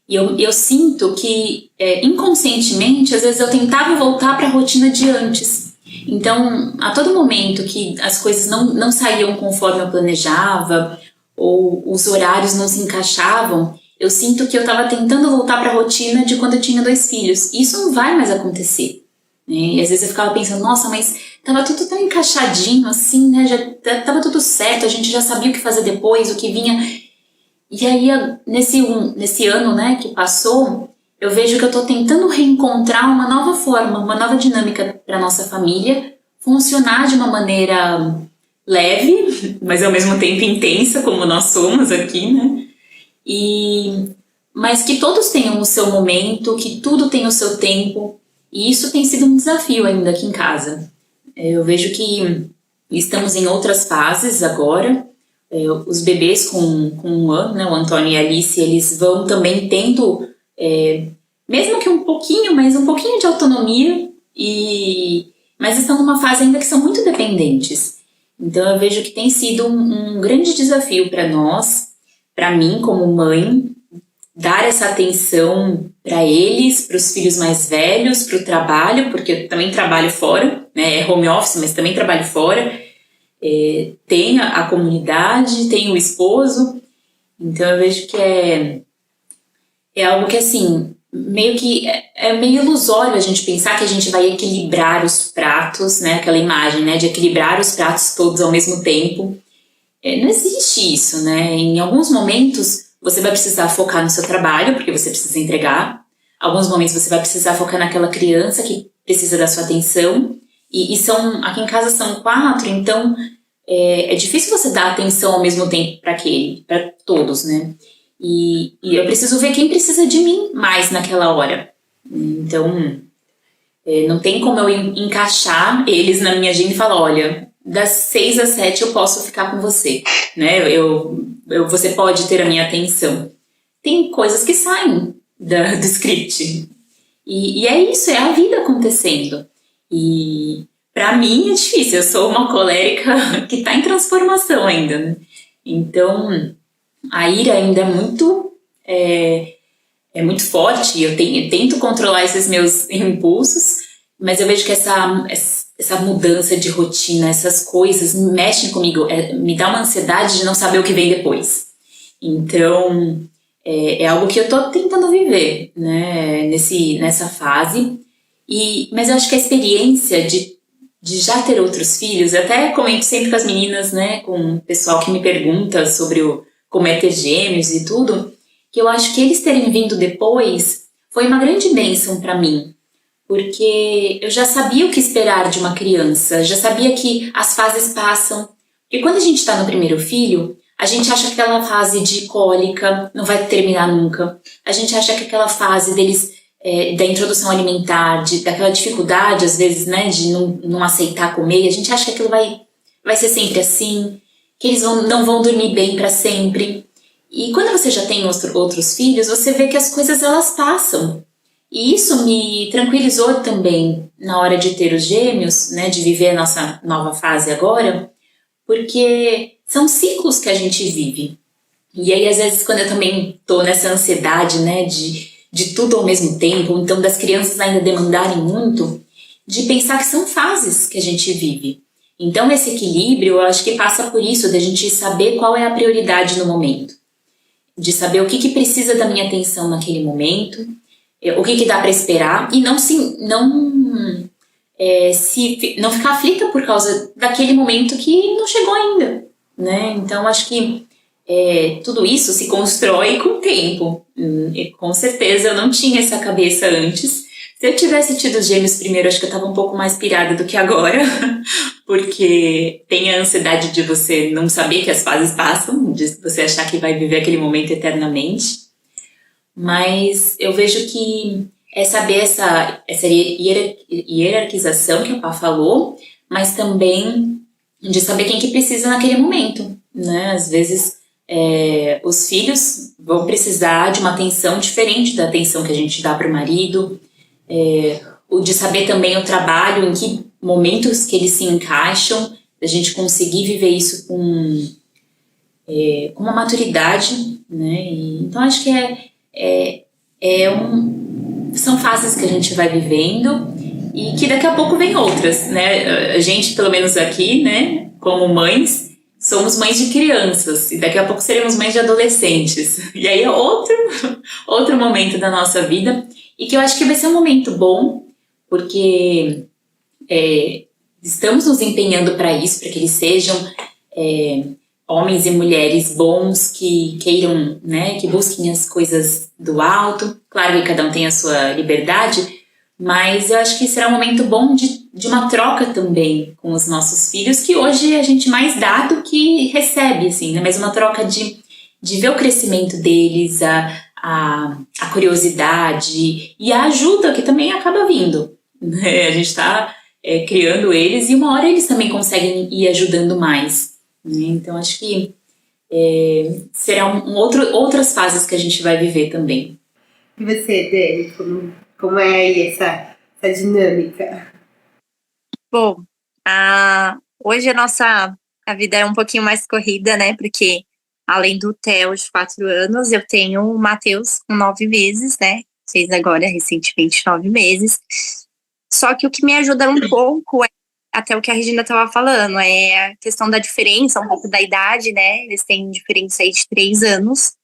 E eu sinto que, inconscientemente, às vezes eu tentava voltar para a rotina de antes. Então, a todo momento que as coisas não saíam conforme eu planejava, ou os horários não se encaixavam, eu sinto que eu estava tentando voltar para a rotina de quando eu tinha 2 filhos. E isso não vai mais acontecer, né? E às vezes eu ficava pensando, nossa, mas estava tudo tão encaixadinho assim, né? Já estava tudo certo, a gente já sabia o que fazer depois, o que vinha. E aí, nesse ano, né, que passou, eu vejo que eu estou tentando reencontrar uma nova forma, uma nova dinâmica para nossa família, funcionar de uma maneira leve, mas ao mesmo tempo intensa, como nós somos aqui, né? Mas que todos tenham o seu momento, que tudo tem o seu tempo, e isso tem sido um desafio ainda aqui em casa. Eu vejo que estamos em outras fases agora. Os bebês com 1 ano, né, o Antônio e a Alice, eles vão também tendo, mesmo que um pouquinho, mas um pouquinho de autonomia, mas estão numa fase ainda que são muito dependentes. Então eu vejo que tem sido um grande desafio para nós, para mim como mãe, dar essa atenção para eles, para os filhos mais velhos, para o trabalho, porque eu também trabalho fora, né, é home office, mas também trabalho fora. Tem a comunidade, tem o esposo, então eu vejo que é algo que assim, meio que é meio ilusório a gente pensar que a gente vai equilibrar os pratos, né, aquela imagem, né, de equilibrar os pratos todos ao mesmo tempo. Não existe isso, né? Em alguns momentos você vai precisar focar no seu trabalho, porque você precisa entregar. Alguns momentos você vai precisar focar naquela criança que precisa da sua atenção. E aqui em casa são 4, então é difícil você dar atenção ao mesmo tempo para todos, né? E eu preciso ver quem precisa de mim mais naquela hora. Então, não tem como eu encaixar eles na minha agenda e falar, olha, das 6 às 7 eu posso ficar com você, né? Você pode ter a minha atenção. Tem coisas que saem do script. E é isso, é a vida acontecendo. E para mim é difícil, eu sou uma colérica que está em transformação ainda, né? Então, a ira ainda é muito forte, eu tento controlar esses meus impulsos, mas eu vejo que essa mudança de rotina, essas coisas mexem comigo, me dá uma ansiedade de não saber o que vem depois. Então, é algo que eu estou tentando viver, né, nessa fase. Mas eu acho que a experiência de já ter outros filhos, eu até comento sempre com as meninas, né, com o pessoal que me pergunta sobre como é ter gêmeos e tudo, que eu acho que eles terem vindo depois foi uma grande bênção para mim, porque eu já sabia o que esperar de uma criança, já sabia que as fases passam. Porque quando a gente está no primeiro filho, a gente acha que aquela fase de cólica não vai terminar nunca. A gente acha que aquela fase deles, da introdução alimentar, daquela dificuldade, às vezes, né, de não aceitar comer, a gente acha que aquilo vai ser sempre assim, que eles não vão dormir bem para sempre. E quando você já tem outros filhos, você vê que as coisas elas passam. E isso me tranquilizou também na hora de ter os gêmeos, né, de viver a nossa nova fase agora, porque são ciclos que a gente vive. E aí, às vezes, quando eu também tô nessa ansiedade, né, de tudo ao mesmo tempo, então das crianças ainda demandarem muito, de pensar que são fases que a gente vive. Então, esse equilíbrio, eu acho que passa por isso, da gente saber qual é a prioridade no momento. De saber o que precisa da minha atenção naquele momento, o que dá para esperar, e não ficar aflita por causa daquele momento que não chegou ainda, né? Então, acho que tudo isso se constrói com o tempo. E, com certeza, eu não tinha essa cabeça antes. Se eu tivesse tido os gêmeos primeiro, acho que eu estava um pouco mais pirada do que agora, porque tem a ansiedade de você não saber que as fases passam, de você achar que vai viver aquele momento eternamente. Mas eu vejo que é saber essa hierarquização que o Pá falou, mas também de saber quem que precisa naquele momento, né? Às vezes os filhos vão precisar de uma atenção diferente da atenção que a gente dá para o marido, o de saber também o trabalho, em que momentos que eles se encaixam, a gente conseguir viver isso com uma maturidade né? Então acho que são fases que a gente vai vivendo e que daqui a pouco vem outras, né? A gente, pelo menos aqui, né, como mães, somos mães de crianças e daqui a pouco seremos mães de adolescentes. E aí é outro momento da nossa vida e que eu acho que vai ser um momento bom, porque estamos nos empenhando para isso, para que eles sejam homens e mulheres bons que queiram, né, que busquem as coisas do alto. Claro que cada um tem a sua liberdade, mas eu acho que será um momento bom de uma troca também com os nossos filhos, que hoje a gente mais dá do que recebe, assim, né? Mas uma troca de ver o crescimento deles, a curiosidade e a ajuda que também acaba vindo, né? A gente está criando eles e uma hora eles também conseguem ir ajudando mais, né? Então acho que serão outras fases que a gente vai viver também. E você, Dani, como é aí essa dinâmica? Bom, hoje a vida é um pouquinho mais corrida, né? Porque além do Theo de 4 anos, eu tenho o Matheus com 9 meses, né? Fez agora recentemente 9 meses. Só que o que me ajuda um pouco até o que a Regina estava falando, é a questão da diferença, um pouco da idade, né? Eles têm diferença aí de 3 anos.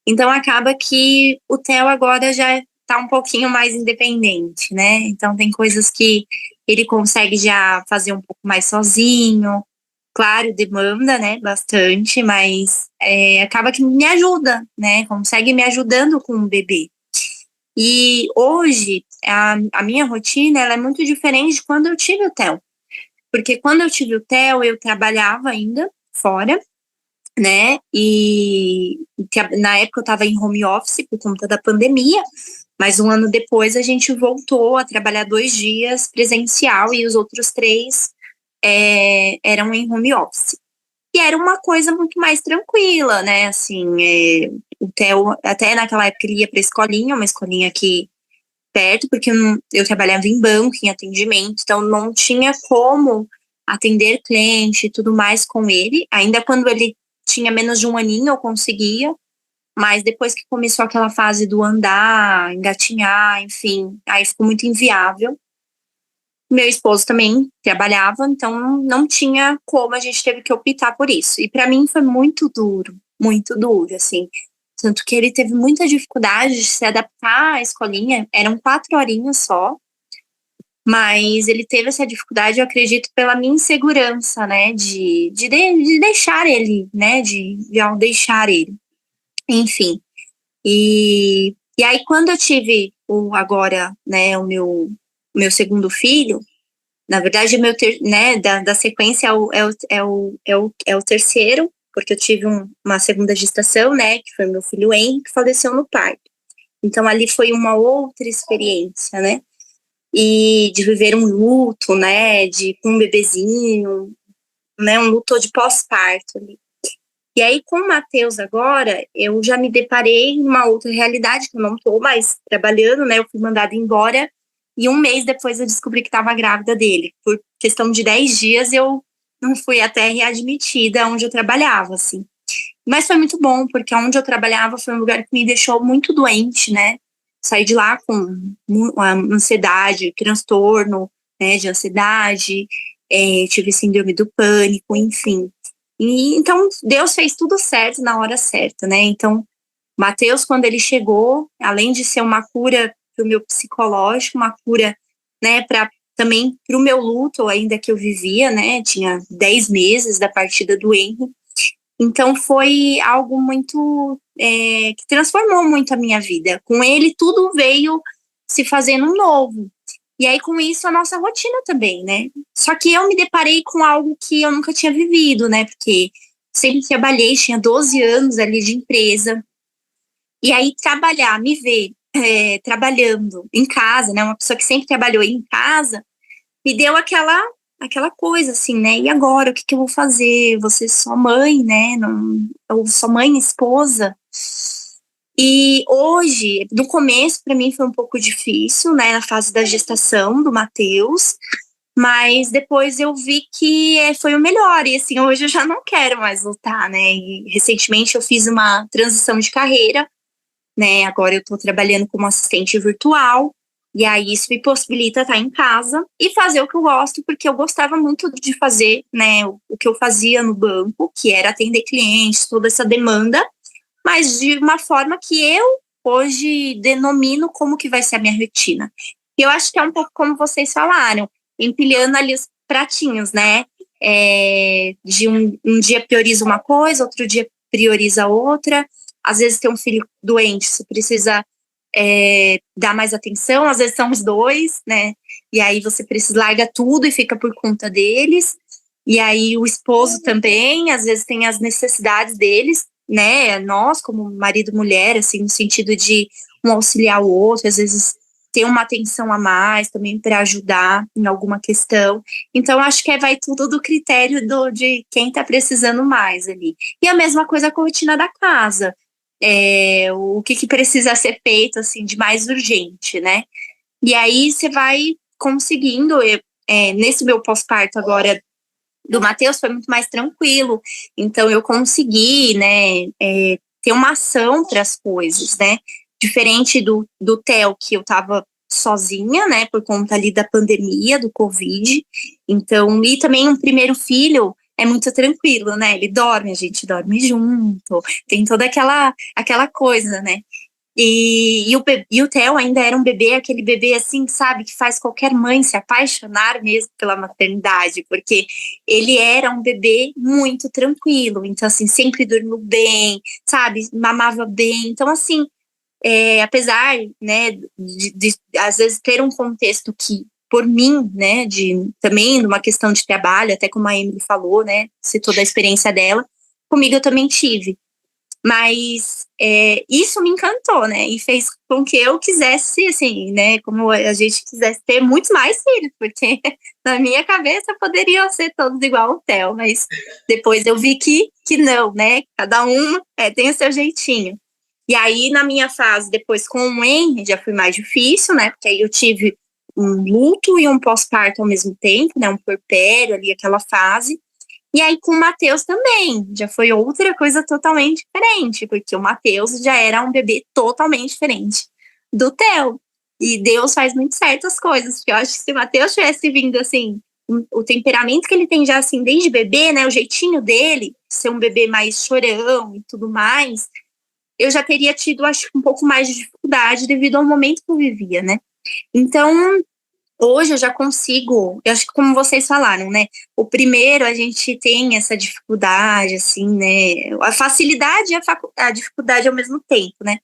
Então acaba que o Theo agora já tá um pouquinho mais independente, né? Então tem coisas que ele consegue já fazer um pouco mais sozinho. Claro, demanda, né, bastante, mas acaba que me ajuda, né? Consegue me ajudando com o bebê. E hoje, a minha rotina, ela é muito diferente de quando eu tive o Theo. Porque quando eu tive o Theo, eu trabalhava ainda fora, né? E na época eu estava em home office por conta da pandemia, mas um ano depois a gente voltou a trabalhar 2 dias presencial e os outros 3 eram em home office. E era uma coisa muito mais tranquila, né? Assim, o Theo, até naquela época ele ia para escolinha, uma escolinha aqui perto, porque eu trabalhava em banco, em atendimento, então não tinha como atender cliente e tudo mais com ele. Ainda quando ele tinha menos de 1 aninho eu conseguia, mas depois que começou aquela fase do andar, engatinhar, enfim, aí ficou muito inviável. Meu esposo também trabalhava, então não tinha como, a gente teve que optar por isso. E para mim foi muito duro, assim. Tanto que ele teve muita dificuldade de se adaptar à escolinha, eram 4 horinhas só, mas ele teve essa dificuldade, eu acredito, pela minha insegurança, né, de deixar ele, né, de deixar ele. Enfim, e aí quando eu tive agora, né, o meu segundo filho, na verdade, da sequência é o terceiro, porque eu tive uma segunda gestação, né, que foi meu filho Henry, que faleceu no parto. Então ali foi uma outra experiência, né, e de viver um luto, né, com um bebezinho, né, um luto de pós-parto ali. E aí, com o Matheus agora, eu já me deparei em uma outra realidade, que eu não estou mais trabalhando, né? Eu fui mandada embora e 1 mês depois eu descobri que estava grávida dele. Por questão de 10 dias, eu não fui até readmitida onde eu trabalhava, assim. Mas foi muito bom, porque onde eu trabalhava foi um lugar que me deixou muito doente, né? Saí de lá com uma ansiedade, transtorno, né, de ansiedade, tive síndrome do pânico, enfim. E então Deus fez tudo certo na hora certa, né? Então Matheus, quando ele chegou, além de ser uma cura para o meu psicológico, uma cura, né, também para o meu luto ainda que eu vivia, né? Tinha 10 meses da partida do Henry. Então foi algo muito que transformou muito a minha vida. Com ele tudo veio se fazendo novo. E aí, com isso, a nossa rotina também, né? Só que eu me deparei com algo que eu nunca tinha vivido, né? Porque sempre trabalhei, tinha 12 anos ali de empresa. E aí, me ver trabalhando em casa, né? Uma pessoa que sempre trabalhou em casa, me deu aquela coisa, assim, né? E agora, o que eu vou fazer? Vou ser só mãe, né? Ou só mãe e esposa. E hoje, no começo, para mim foi um pouco difícil, né, na fase da gestação do Matheus, Mas depois eu vi que foi o melhor. E assim, hoje eu já não quero mais lutar, né? E recentemente eu fiz uma transição de carreira, né? Agora eu estou trabalhando como assistente virtual. E aí isso me possibilita estar em casa e fazer o que eu gosto, porque eu gostava muito de fazer, né? O que eu fazia no banco, que era atender clientes, toda essa demanda, mas de uma forma que eu hoje denomino como que vai ser a minha rotina. E eu acho que é um pouco como vocês falaram, empilhando ali os pratinhos, né? De um dia prioriza uma coisa, outro dia prioriza outra. Às vezes tem um filho doente, você precisa dar mais atenção, às vezes são os dois, né? E aí você precisa larga tudo e fica por conta deles. E aí o esposo também, às vezes tem as necessidades deles, né? Nós, como marido e mulher, assim, no sentido de um auxiliar o outro, às vezes ter uma atenção a mais também para ajudar em alguma questão. Então, acho que vai tudo do critério de quem está precisando mais ali. E a mesma coisa com a rotina da casa. O que precisa ser feito, assim, de mais urgente, né? E aí você vai conseguindo, nesse meu pós-parto agora do Matheus foi muito mais tranquilo, então eu consegui, né, ter uma ação para as coisas, né, diferente do Theo, que eu tava sozinha, né, por conta ali da pandemia, do Covid, então, e também um primeiro filho é muito tranquilo, né, ele dorme, a gente dorme junto, tem toda aquela coisa, né, e o Theo ainda era um bebê, aquele bebê assim, sabe, que faz qualquer mãe se apaixonar mesmo pela maternidade, porque ele era um bebê muito tranquilo, então assim, sempre dormiu bem, sabe, mamava bem, então assim, apesar, né, de às vezes ter um contexto que, por mim, né, também numa questão de trabalho, até como a Emily falou, né, citou da experiência dela, comigo eu também tive. Mas isso me encantou, né? E fez com que eu quisesse, assim, né? Como a gente quisesse ter muitos mais filhos, porque na minha cabeça poderiam ser todos igual o Theo, mas depois eu vi que não, né? Cada um tem o seu jeitinho. E aí, na minha fase, depois com o Henry, já foi mais difícil, né? Porque aí eu tive um luto e um pós-parto ao mesmo tempo, né? Um puerpério ali, aquela fase. E aí com o Matheus também, já foi outra coisa totalmente diferente, porque o Matheus já era um bebê totalmente diferente do Theo. E Deus faz muito certas coisas, porque eu acho que se o Matheus tivesse vindo assim, o temperamento que ele tem já assim desde bebê, né, o jeitinho dele, ser um bebê mais chorão e tudo mais, eu já teria tido, acho, um pouco mais de dificuldade devido ao momento que eu vivia, né. Então, hoje eu já consigo, eu acho que como vocês falaram, né? O primeiro a gente tem essa dificuldade, assim, né? A facilidade e a dificuldade ao mesmo tempo, né?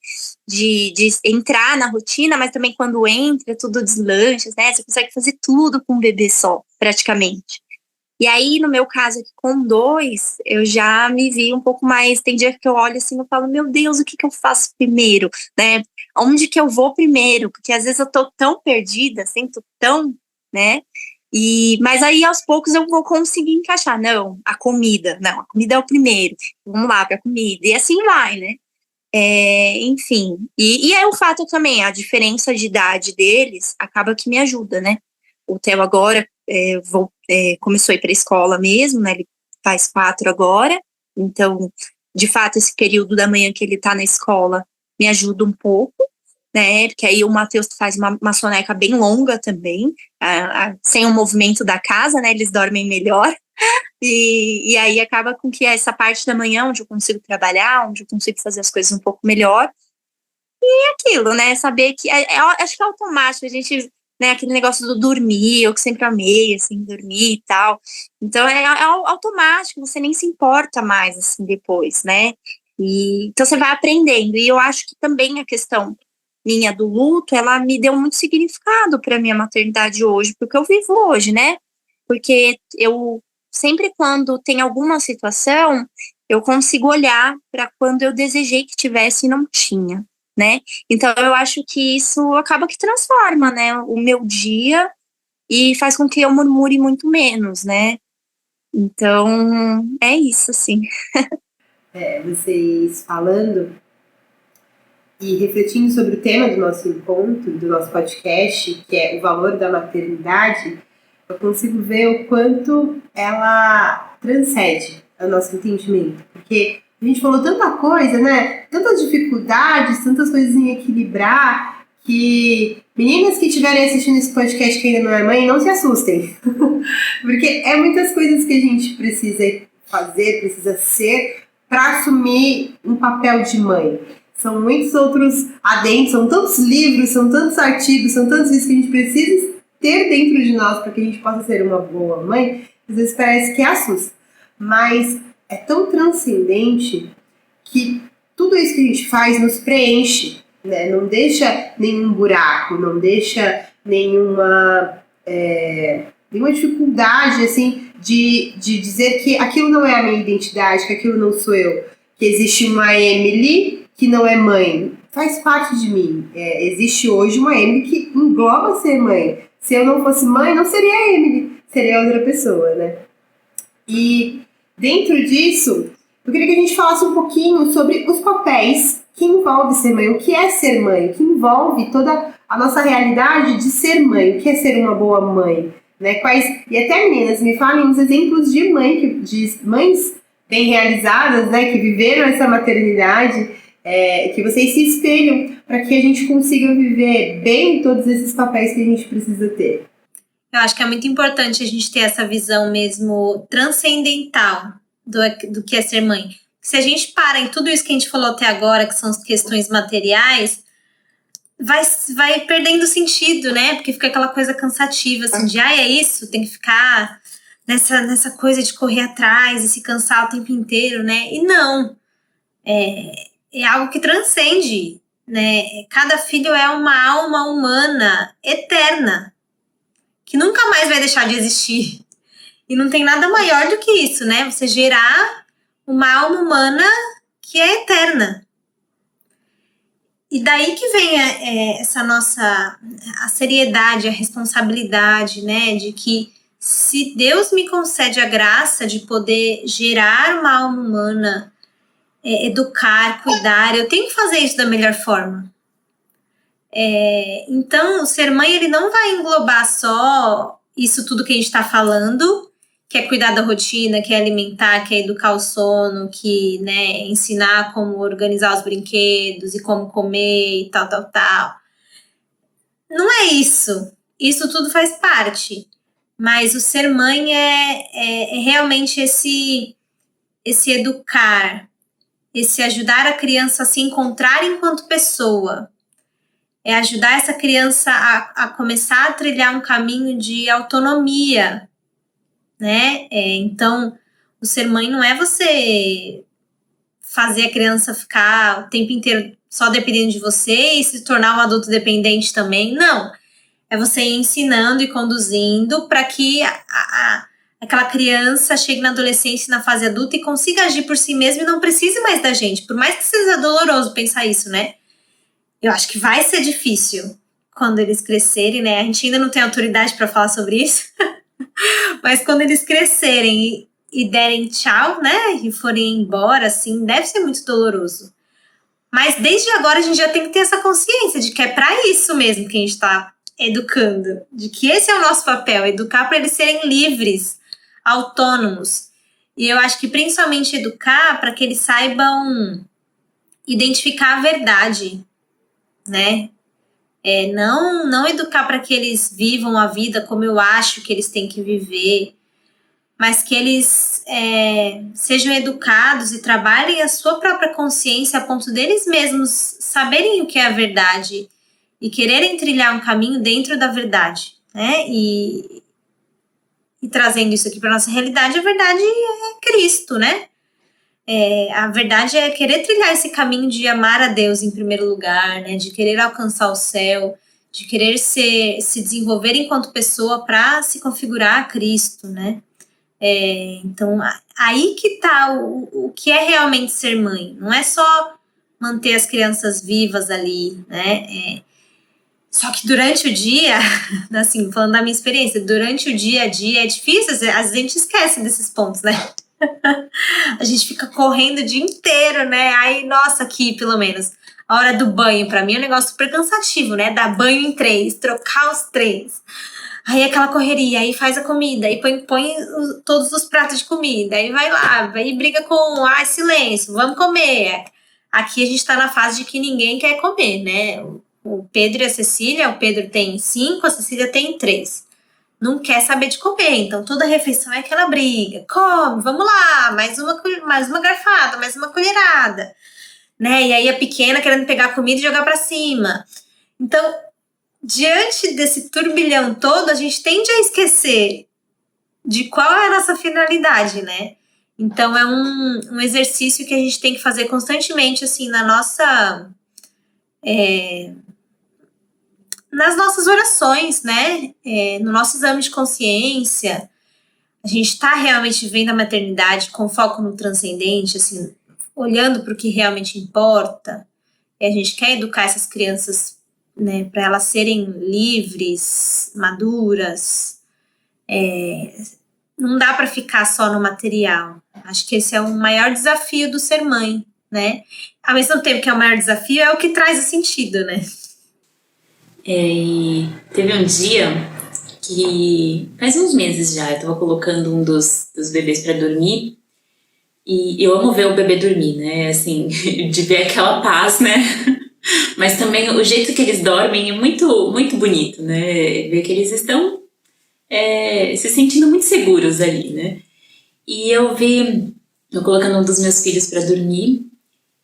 De entrar na rotina, mas também quando entra, tudo deslancha, né? Você consegue fazer tudo com um bebê só, praticamente. E aí, no meu caso aqui com dois, eu já me vi um pouco mais. Tem dia que eu olho assim e falo, meu Deus, o que eu faço primeiro, né? Onde que eu vou primeiro? Porque às vezes eu tô tão perdida, sinto tão, né? Mas aí aos poucos eu vou conseguir encaixar. Não, a comida é o primeiro. Vamos lá pra comida. E assim vai, né? Enfim. E é o fato também, a diferença de idade deles acaba que me ajuda, né? O Theo agora começou a ir para a escola mesmo, né? Ele faz 4 agora, então, de fato, esse período da manhã que ele está na escola me ajuda um pouco, né? Porque aí o Matheus faz uma soneca bem longa também, sem o movimento da casa, né? Eles dormem melhor. E aí acaba com que essa parte da manhã, onde eu consigo trabalhar, onde eu consigo fazer as coisas um pouco melhor, aquilo, né? Saber que acho que é automático, a gente, né, aquele negócio do dormir, eu que sempre amei, assim, dormir e tal. Então é automático, você nem se importa mais, assim, depois, né? Então você vai aprendendo. E eu acho que também a questão minha do luto, ela me deu muito significado para minha maternidade hoje, porque eu vivo hoje, né? Porque eu sempre quando tem alguma situação, eu consigo olhar para quando eu desejei que tivesse e não tinha, né? Então eu acho que isso acaba que transforma, né, o meu dia e faz com que eu murmure muito menos, né? Então é isso, assim. Vocês falando e refletindo sobre o tema do nosso encontro, do nosso podcast, que é o valor da maternidade, eu consigo ver o quanto ela transcende o nosso entendimento. Porque a gente falou tanta coisa, né? Tantas dificuldades, tantas coisas em equilibrar, que meninas que estiverem assistindo esse podcast que ainda não é mãe, não se assustem. Porque é muitas coisas que a gente precisa fazer, precisa ser, para assumir um papel de mãe. São muitos outros adendos, são tantos livros, são tantos artigos, são tantos isso que a gente precisa ter dentro de nós para que a gente possa ser uma boa mãe. Às vezes parece que assusta, mas é tão transcendente que tudo isso que a gente faz nos preenche, né? Não deixa nenhum buraco, não deixa nenhuma dificuldade assim, de dizer que aquilo não é a minha identidade, que aquilo não sou eu, que existe uma Emily que não é mãe, faz parte de mim. Existe hoje uma Emily que engloba ser mãe. Se eu não fosse mãe, não seria a Emily, seria outra pessoa, né? E dentro disso, eu queria que a gente falasse um pouquinho sobre os papéis que envolve ser mãe, o que é ser mãe, o que envolve toda a nossa realidade de ser mãe, o que é ser uma boa mãe, né? E até meninas, me falem uns exemplos de mães bem realizadas, né, que viveram essa maternidade, que vocês se espelham para que a gente consiga viver bem todos esses papéis que a gente precisa ter. Eu acho que é muito importante a gente ter essa visão mesmo transcendental do que é ser mãe. Se a gente para em tudo isso que a gente falou até agora, que são as questões materiais, vai perdendo sentido, né? Porque fica aquela coisa cansativa, assim, de é isso, tem que ficar nessa coisa de correr atrás e se cansar o tempo inteiro, né? E não. É algo que transcende, né? Cada filho é uma alma humana eterna, que nunca mais vai deixar de existir. E não tem nada maior do que isso, né? Você gerar uma alma humana que é eterna. E daí que vem essa a seriedade, a responsabilidade, né? De que se Deus me concede a graça de poder gerar uma alma humana, educar, cuidar, eu tenho que fazer isso da melhor forma. Então, o ser mãe, ele não vai englobar só isso tudo que a gente está falando, que é cuidar da rotina, que é alimentar, que é educar o sono, que, né, ensinar como organizar os brinquedos e como comer e tal. Não é isso. Isso tudo faz parte. Mas o ser mãe é realmente esse educar, esse ajudar a criança a se encontrar enquanto pessoa. É ajudar essa criança a começar a trilhar um caminho de autonomia, né? Então, o ser mãe não é você fazer a criança ficar o tempo inteiro só dependendo de você e se tornar um adulto dependente também. Não. É você ir ensinando e conduzindo para que aquela criança chegue na adolescência e na fase adulta e consiga agir por si mesma e não precise mais da gente. Por mais que seja doloroso pensar isso, né? Eu acho que vai ser difícil quando eles crescerem, né? A gente ainda não tem autoridade para falar sobre isso. Mas quando eles crescerem e derem tchau, né? E forem embora, assim, deve ser muito doloroso. Mas desde agora a gente já tem que ter essa consciência de que é para isso mesmo que a gente está educando. De que esse é o nosso papel, educar para eles serem livres, autônomos. E eu acho que principalmente educar para que eles saibam identificar a verdade, né? Não educar para que eles vivam a vida como eu acho que eles têm que viver, mas que eles sejam educados e trabalhem a sua própria consciência a ponto deles mesmos saberem o que é a verdade e quererem trilhar um caminho dentro da verdade, né? E trazendo isso aqui para nossa realidade, a verdade é Cristo, né? A verdade é querer trilhar esse caminho de amar a Deus em primeiro lugar, né? De querer alcançar o céu, de querer se desenvolver enquanto pessoa para se configurar a Cristo, né? Então, aí que tá o que é realmente ser mãe. Não é só manter as crianças vivas ali, né? Só que durante o dia, assim, falando da minha experiência, durante o dia a dia é difícil, às vezes a gente esquece desses pontos, né? A gente fica correndo o dia inteiro, né? Aí, nossa, aqui, pelo menos, a hora do banho, pra mim é um negócio super cansativo, né? Dar banho em 3, trocar os 3. Aí aquela correria, aí faz a comida, aí põe todos os pratos de comida, aí vai lá, aí briga com, silêncio, vamos comer. Aqui a gente tá na fase de que ninguém quer comer, né? O Pedro e a Cecília, o Pedro tem 5, a Cecília tem 3. Não quer saber de comer, então toda refeição é aquela briga. Come, vamos lá, mais uma garfada, mais uma colherada. Né? E aí a pequena querendo pegar a comida e jogar pra cima. Então, diante desse turbilhão todo, a gente tende a esquecer de qual é a nossa finalidade, né? Então, é um exercício que a gente tem que fazer constantemente, assim, nas nossas orações, né? No nosso exame de consciência. A gente está realmente vendo a maternidade com foco no transcendente, assim, olhando para o que realmente importa. E a gente quer educar essas crianças, né, para elas serem livres, maduras. Não dá para ficar só no material. Acho que esse é o maior desafio do ser mãe, né? Ao mesmo tempo que é o maior desafio, é o que traz o sentido, né? E teve um dia que, faz uns meses já, eu tava colocando um dos bebês para dormir. E eu amo ver o bebê dormir, né? Assim, de ver aquela paz, né? Mas também o jeito que eles dormem é muito, muito bonito, né? Ver que eles estão se sentindo muito seguros ali, né? E eu colocando um dos meus filhos para dormir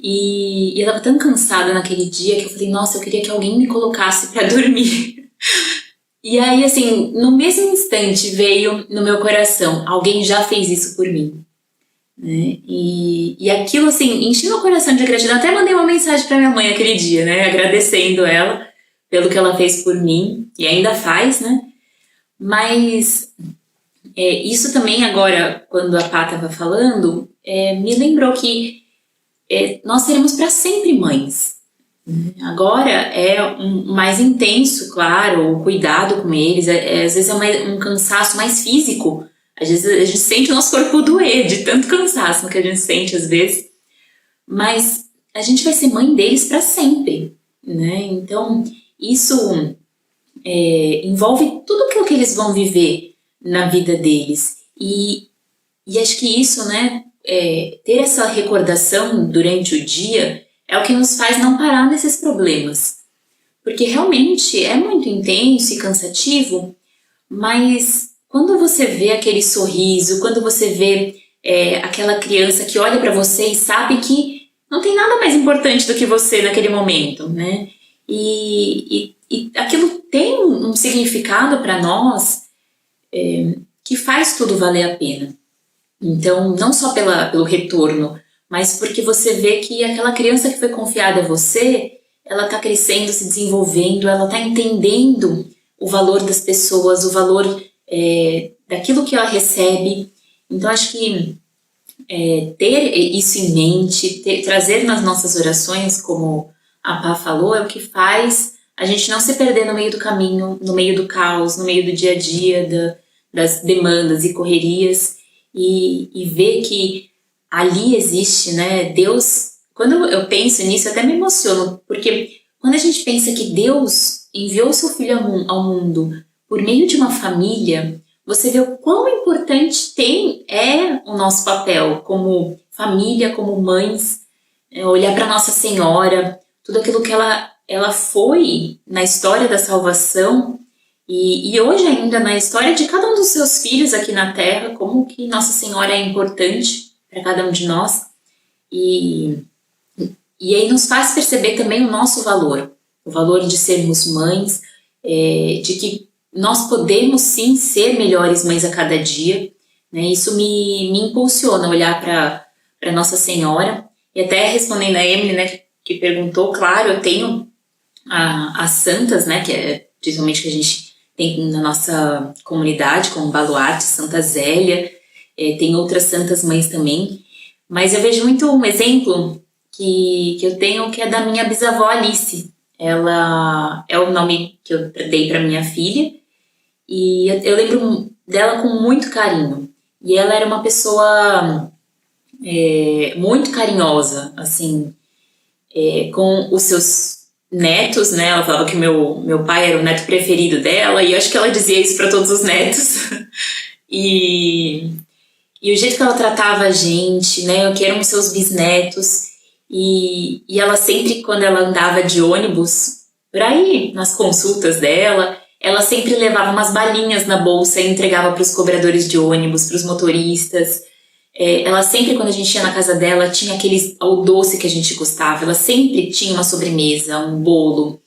e eu tava tão cansada naquele dia que eu falei, nossa, eu queria que alguém me colocasse para dormir. E aí, assim, no mesmo instante veio no meu coração, alguém já fez isso por mim. Né? E aquilo, assim, encheu meu coração de gratidão. Até mandei uma mensagem para minha mãe aquele dia, né? Agradecendo ela pelo que ela fez por mim, e ainda faz, né? Mas isso também agora, quando a Pá estava falando, me lembrou que nós seremos para sempre mães. Agora é mais intenso, claro, o cuidado com eles, às vezes é um cansaço mais físico. Às vezes a gente sente o nosso corpo doer de tanto cansaço que a gente sente às vezes, mas a gente vai ser mãe deles para sempre, né? Então isso envolve tudo aquilo que eles vão viver na vida deles e acho que isso, né, ter essa recordação durante o dia é o que nos faz não parar nesses problemas, porque realmente é muito intenso e cansativo, mas quando você vê aquele sorriso, quando você vê aquela criança que olha para você e sabe que não tem nada mais importante do que você naquele momento, né? E aquilo tem um significado para nós que faz tudo valer a pena. Então, não só pelo retorno, mas porque você vê que aquela criança que foi confiada a você, ela está crescendo, se desenvolvendo, ela está entendendo o valor das pessoas, o valor daquilo que ela recebe. Então acho que ter isso em mente, trazer nas nossas orações, como a Pá falou, é o que faz a gente não se perder no meio do caminho, no meio do caos, no meio do dia a dia, das demandas e correrias, e ver que ali existe, né, Deus. Quando eu penso nisso, eu até me emociono, porque quando a gente pensa que Deus enviou o seu Filho ao mundo por meio de uma família, você vê o quão importante é o nosso papel como família, como mães, olhar para Nossa Senhora, tudo aquilo que ela foi na história da salvação e hoje ainda na história de cada um dos seus filhos aqui na Terra, como que Nossa Senhora é importante para cada um de nós e aí nos faz perceber também o nosso valor, o valor de sermos mães, de que nós podemos sim ser melhores mães a cada dia, né? Isso me impulsiona a olhar para Nossa Senhora. E até respondendo a Emily, né, que perguntou, claro, eu tenho as santas, né, que é principalmente que a gente tem na nossa comunidade, como Baluarte, Santa Zélia, tem outras santas mães também, mas eu vejo muito um exemplo que eu tenho, que é da minha bisavó Alice. Ela é o nome que eu dei para minha filha, e eu lembro dela com muito carinho. E ela era uma pessoa muito carinhosa, assim, com os seus netos, né? Ela falava que meu pai era o neto preferido dela, e eu acho que ela dizia isso para todos os netos. E o jeito que ela tratava a gente, né? Que eram seus bisnetos. E ela sempre, quando ela andava de ônibus, por aí, nas consultas dela, ela sempre levava umas balinhas na bolsa e entregava para os cobradores de ônibus, para os motoristas. Ela sempre, quando a gente ia na casa dela, tinha o doce que a gente gostava. Ela sempre tinha uma sobremesa, um bolo.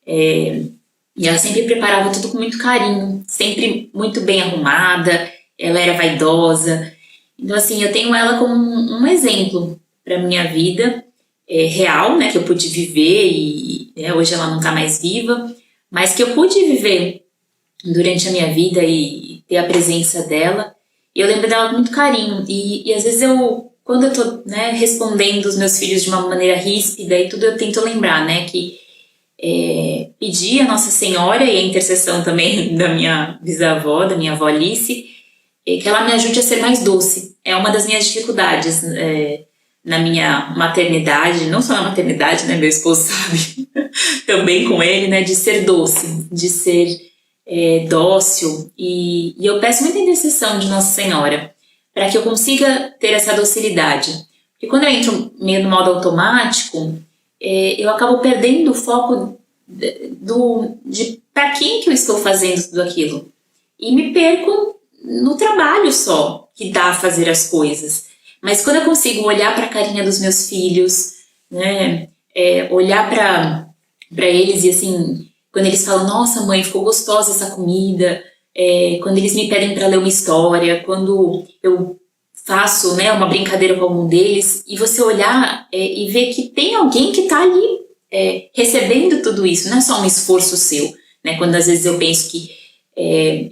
E ela sempre preparava tudo com muito carinho, sempre muito bem arrumada. Ela era vaidosa. Então, assim, eu tenho ela como um exemplo para minha vida real, né, que eu pude viver e hoje ela não está mais viva, mas que eu pude viver durante a minha vida e ter a presença dela. E eu lembro dela com muito carinho. E às vezes quando eu tô, né, respondendo os meus filhos de uma maneira ríspida e tudo, eu tento lembrar, né, que pedir a Nossa Senhora e a intercessão também da minha bisavó, da minha avó Alice, que ela me ajude a ser mais doce. É uma das minhas dificuldades na minha maternidade, não só na maternidade, né, meu esposo sabe, também com ele, né, de ser doce, de ser dócil. E eu peço muita intercessão de Nossa Senhora para que eu consiga ter essa docilidade. Porque quando eu entro meio no modo automático, eu acabo perdendo o foco de para quem que eu estou fazendo tudo aquilo. E me perco no trabalho só que dá a fazer as coisas. Mas quando eu consigo olhar para a carinha dos meus filhos, né, olhar para eles e assim, quando eles falam, nossa mãe, ficou gostosa essa comida, quando eles me pedem para ler uma história, quando eu faço, né, uma brincadeira com algum deles, e você olhar e ver que tem alguém que está ali recebendo tudo isso, não é só um esforço seu, né, quando às vezes eu penso que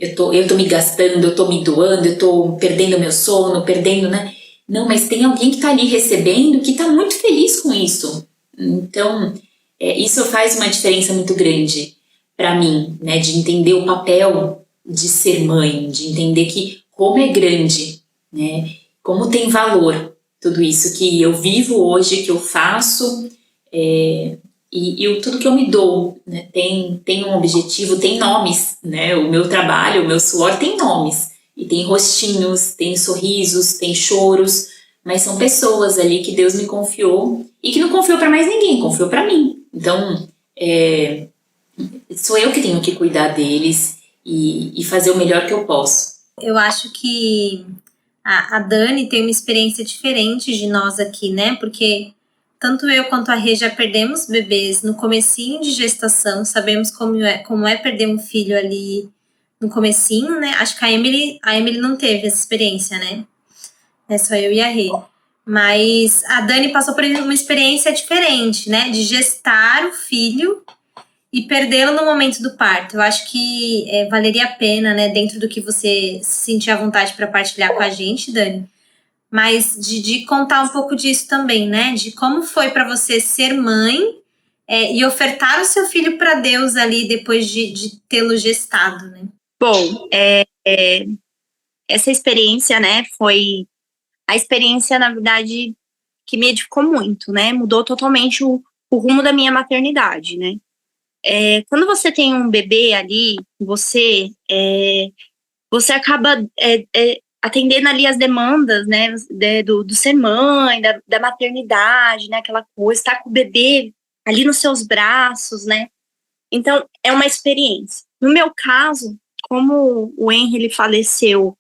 eu tô me gastando, eu tô me doando, eu tô perdendo meu sono, perdendo, né? Não, mas tem alguém que tá ali recebendo que tá muito feliz com isso. Então, isso faz uma diferença muito grande para mim, né? De entender o papel de ser mãe, de entender que como é grande, né? Como tem valor tudo isso que eu vivo hoje, que eu faço, e tudo que eu me dou, né, tem um objetivo, tem nomes, né, o meu trabalho, o meu suor tem nomes, e tem rostinhos, tem sorrisos, tem choros, mas são pessoas ali que Deus me confiou, e que não confiou para mais ninguém, confiou para mim. Então, sou eu que tenho que cuidar deles e fazer o melhor que eu posso. Eu acho que a Dani tem uma experiência diferente de nós aqui, né, porque tanto eu quanto a Rê já perdemos bebês no comecinho de gestação, sabemos como é perder um filho ali no comecinho, né? Acho que a Emily não teve essa experiência, né? É só eu e a Rê. Mas a Dani passou por uma experiência diferente, né? De gestar o filho e perdê-lo no momento do parto. Eu acho que valeria a pena, né? Dentro do que você se sentir à vontade para partilhar com a gente, Dani. Mas de contar um pouco disso também, né? De como foi para você ser mãe e ofertar o seu filho para Deus ali depois de tê-lo gestado, né? Bom, essa experiência, né, foi a experiência, na verdade, que me edificou muito, né? Mudou totalmente o rumo da minha maternidade, né? Quando você tem um bebê ali, você acaba atendendo ali as demandas, né, do ser mãe, da maternidade, né, aquela coisa, estar com o bebê ali nos seus braços, né, então é uma experiência. No meu caso, como o Henry ele faleceu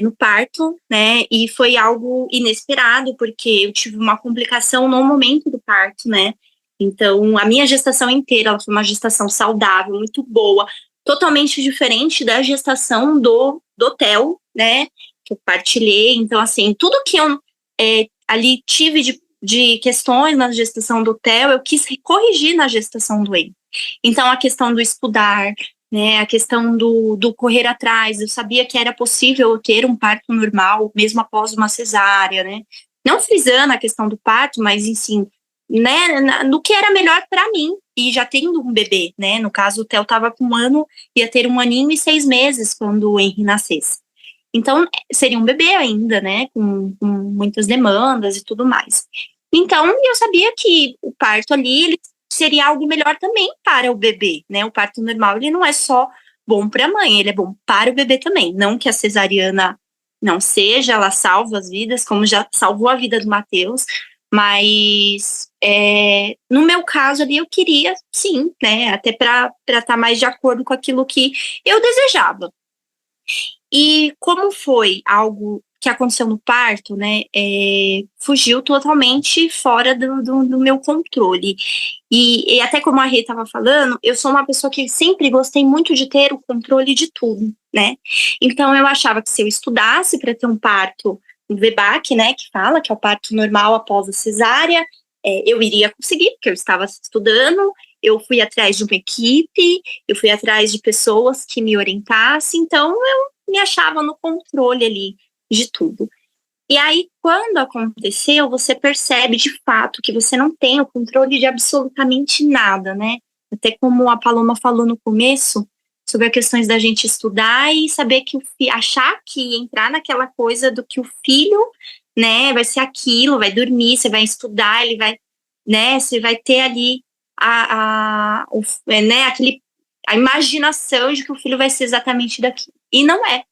no parto, né, e foi algo inesperado, porque eu tive uma complicação no momento do parto, né, então a minha gestação inteira, ela foi uma gestação saudável, muito boa, totalmente diferente da gestação do Theo, né, que eu partilhei. Então, assim, tudo que eu ali tive de questões na gestação do Theo, eu quis corrigir na gestação do Henry. Então, a questão do estudar, né, a questão do correr atrás, eu sabia que era possível ter um parto normal, mesmo após uma cesárea, né, não frisando a questão do parto, mas, assim, né, no que era melhor para mim, e já tendo um bebê, né, no caso o Theo estava com 1 ano, ia ter 1 aninho e 6 meses quando o Henry nascesse. Então, seria um bebê ainda, né, com muitas demandas e tudo mais. Então, eu sabia que o parto ali, ele seria algo melhor também para o bebê, né? O parto normal, ele não é só bom para a mãe, ele é bom para o bebê também. Não que a cesariana não seja, ela salva as vidas, como já salvou a vida do Matheus, mas no meu caso ali eu queria, sim, né? Até para estar mais de acordo com aquilo que eu desejava. E como foi algo que aconteceu no parto, né, fugiu totalmente fora do meu controle. E até como a Rê estava falando, eu sou uma pessoa que sempre gostei muito de ter o controle de tudo, né? Então eu achava que se eu estudasse para ter um parto, um VBAC, né, que fala que é o parto normal após a cesárea, eu iria conseguir, porque eu estava estudando, eu fui atrás de uma equipe, eu fui atrás de pessoas que me orientassem, então eu me achava no controle ali de tudo. E aí, quando aconteceu, você percebe de fato que você não tem o controle de absolutamente nada, né? Até como a Paloma falou no começo, sobre as questões da gente estudar e saber que achar que entrar naquela coisa do que o filho, né, vai ser aquilo, vai dormir, você vai estudar, ele vai, né, você vai ter ali né, a imaginação de que o filho vai ser exatamente daquilo. E não é.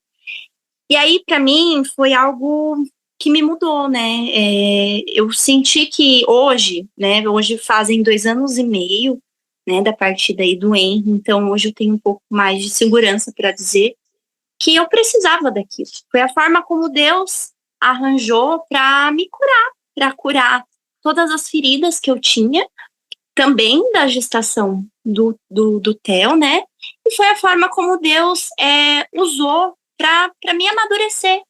E aí, para mim, foi algo que me mudou, né? Eu senti que hoje, né? Hoje fazem 2 anos e meio, né? Da partida aí do Henry. Então, hoje eu tenho um pouco mais de segurança para dizer que eu precisava daquilo. Foi a forma como Deus arranjou para me curar, para curar todas as feridas que eu tinha, também da gestação do Theo, né? E foi a forma como Deus usou para me amadurecer.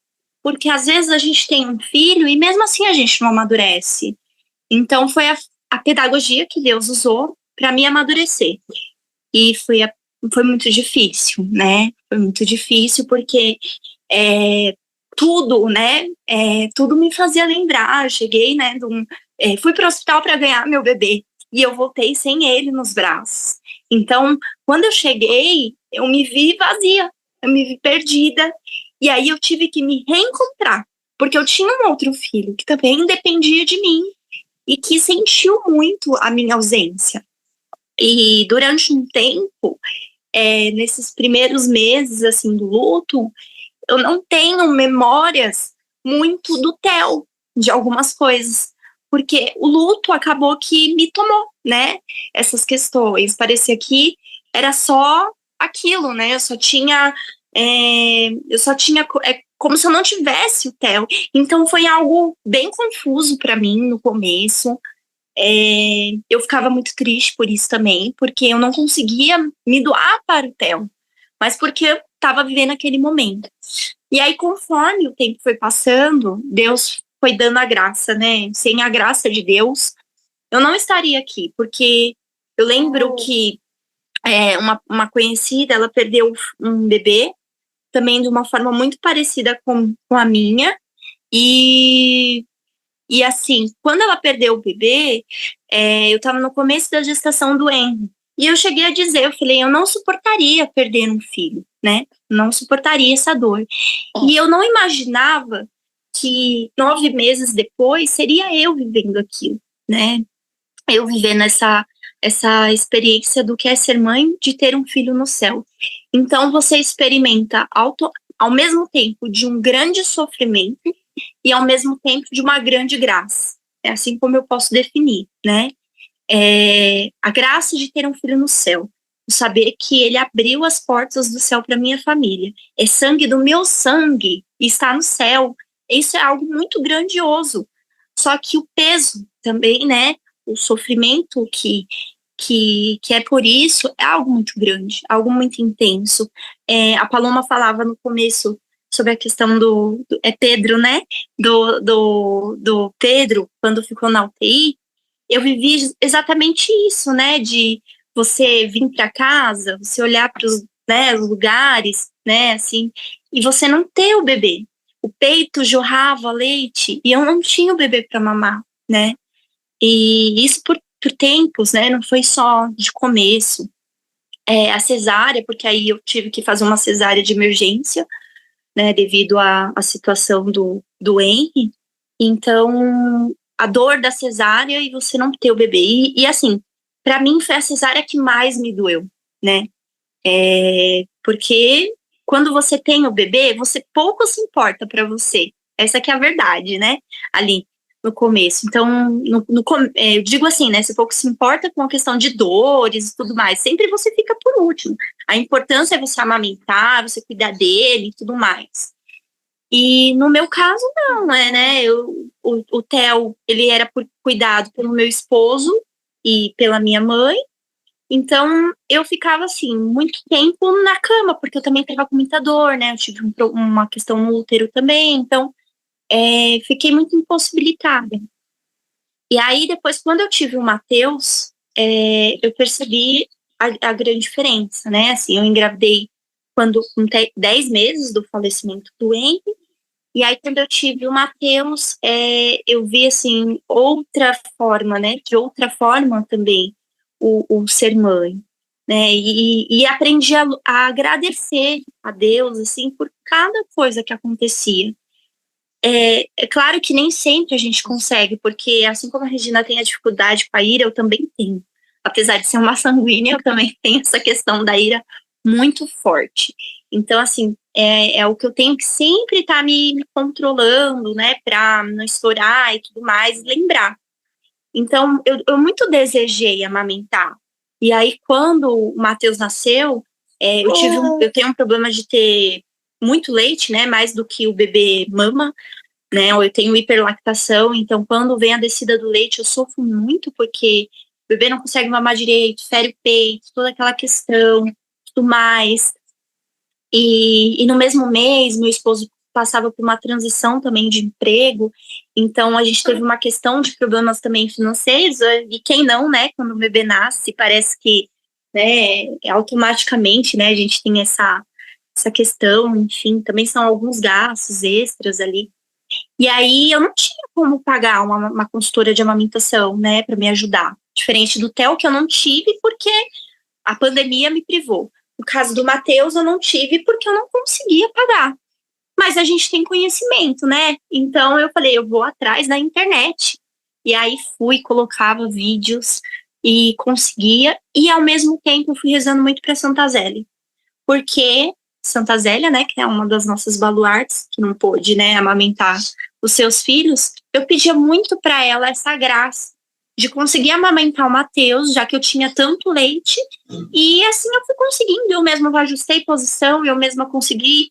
Porque às vezes a gente tem um filho e mesmo assim a gente não amadurece. Então foi a pedagogia que Deus usou para me amadurecer. E foi muito difícil, né? Foi muito difícil porque tudo, né? Tudo me fazia lembrar. Eu cheguei, né? Fui para o hospital para ganhar meu bebê e eu voltei sem ele nos braços. Então, quando eu cheguei, eu me vi vazia, eu me vi perdida. E aí eu tive que me reencontrar, porque eu tinha um outro filho que também dependia de mim e que sentiu muito a minha ausência. E durante um tempo, nesses primeiros meses assim do luto, eu não tenho memórias muito do Theo, de algumas coisas, porque o luto acabou que me tomou, né? Essas questões. Parecia que era só aquilo, né? Eu só tinha como se eu não tivesse o Theo. Então foi algo bem confuso para mim no começo. Eu ficava muito triste por isso também, porque eu não conseguia me doar para o Theo, mas porque eu estava vivendo aquele momento. E aí, conforme o tempo foi passando, Deus foi dando a graça, né? Sem a graça de Deus, eu não estaria aqui, porque eu lembro que uma conhecida, ela perdeu um bebê, também de uma forma muito parecida com a minha, e assim, quando ela perdeu o bebê, eu estava no começo da gestação do Henry, e eu cheguei a dizer, eu falei, eu não suportaria perder um filho, né? Não suportaria essa dor. E eu não imaginava que 9 meses depois seria eu vivendo aquilo, né? Eu vivendo essa experiência do que é ser mãe, de ter um filho no céu. Então você experimenta ao mesmo tempo de um grande sofrimento e ao mesmo tempo de uma grande graça. É assim como eu posso definir, né? A graça de ter um filho no céu, saber que ele abriu as portas do céu para minha família. É sangue do meu sangue e está no céu. Isso é algo muito grandioso. Só que o peso também, né? O sofrimento que é por isso é algo muito grande, algo muito intenso. A Paloma falava no começo sobre a questão do Pedro, né? Do Pedro, quando ficou na UTI. Eu vivi exatamente isso, né? De você vir para casa, você olhar para os lugares, né? Assim, e você não ter o bebê. O peito jorrava leite e eu não tinha o bebê para mamar, né? E isso por tempos, né? Não foi só de começo. A cesárea, porque aí eu tive que fazer uma cesárea de emergência, né? Devido à situação do Henry. Então, a dor da cesárea e você não ter o bebê. E assim, para mim foi a cesárea que mais me doeu, né? Porque quando você tem o bebê, você pouco se importa para você. Essa que é a verdade, né? Ali no começo. Então, eu digo assim, né? Você pouco se importa com a questão de dores e tudo mais. Sempre você fica por último. A importância é você amamentar, você cuidar dele e tudo mais. E no meu caso, não, né? O Theo, ele era cuidado pelo meu esposo e pela minha mãe. Então, eu ficava, assim, muito tempo na cama, porque eu também estava com muita dor, né? Eu tive uma questão no útero também, então fiquei muito impossibilitada. E aí, depois, quando eu tive o Matheus, eu percebi a grande diferença, né? Assim, eu engravidei com 10 meses do falecimento do Henry, e aí, quando eu tive o Matheus, eu vi, assim, outra forma, né? De outra forma também, o ser mãe, né? E aprendi a agradecer a Deus, assim, por cada coisa que acontecia. É claro que nem sempre a gente consegue, porque assim como a Regina tem a dificuldade com a ira, eu também tenho. Apesar de ser uma sanguínea, eu também tenho essa questão da ira muito forte. Então, assim, é o que eu tenho que sempre estar me controlando, né, pra não estourar e tudo mais, lembrar. Então, eu muito desejei amamentar. E aí, quando o Matheus nasceu, eu tenho um problema de ter muito leite, né, mais do que o bebê mama, né, eu tenho hiperlactação, então quando vem a descida do leite eu sofro muito, porque o bebê não consegue mamar direito, fere o peito, toda aquela questão, tudo mais. E no mesmo mês, meu esposo passava por uma transição também de emprego, então a gente teve uma questão de problemas também financeiros, e quem não, né, quando o bebê nasce, parece que, né, automaticamente, né, a gente tem essa questão, enfim, também são alguns gastos extras ali. E aí eu não tinha como pagar uma consultora de amamentação, né, para me ajudar. Diferente do Theo, que eu não tive porque a pandemia me privou. No caso do Matheus, eu não tive porque eu não conseguia pagar. Mas a gente tem conhecimento, né? Então eu falei, eu vou atrás da internet. E aí fui, colocava vídeos e conseguia. E ao mesmo tempo eu fui rezando muito para Santa Zélia. Porque Santa Zélia, né, que é uma das nossas baluartes, que não pôde, né, amamentar os seus filhos, eu pedia muito para ela essa graça de conseguir amamentar o Matheus, já que eu tinha tanto leite, e assim eu fui conseguindo, eu mesma ajustei posição, eu mesma consegui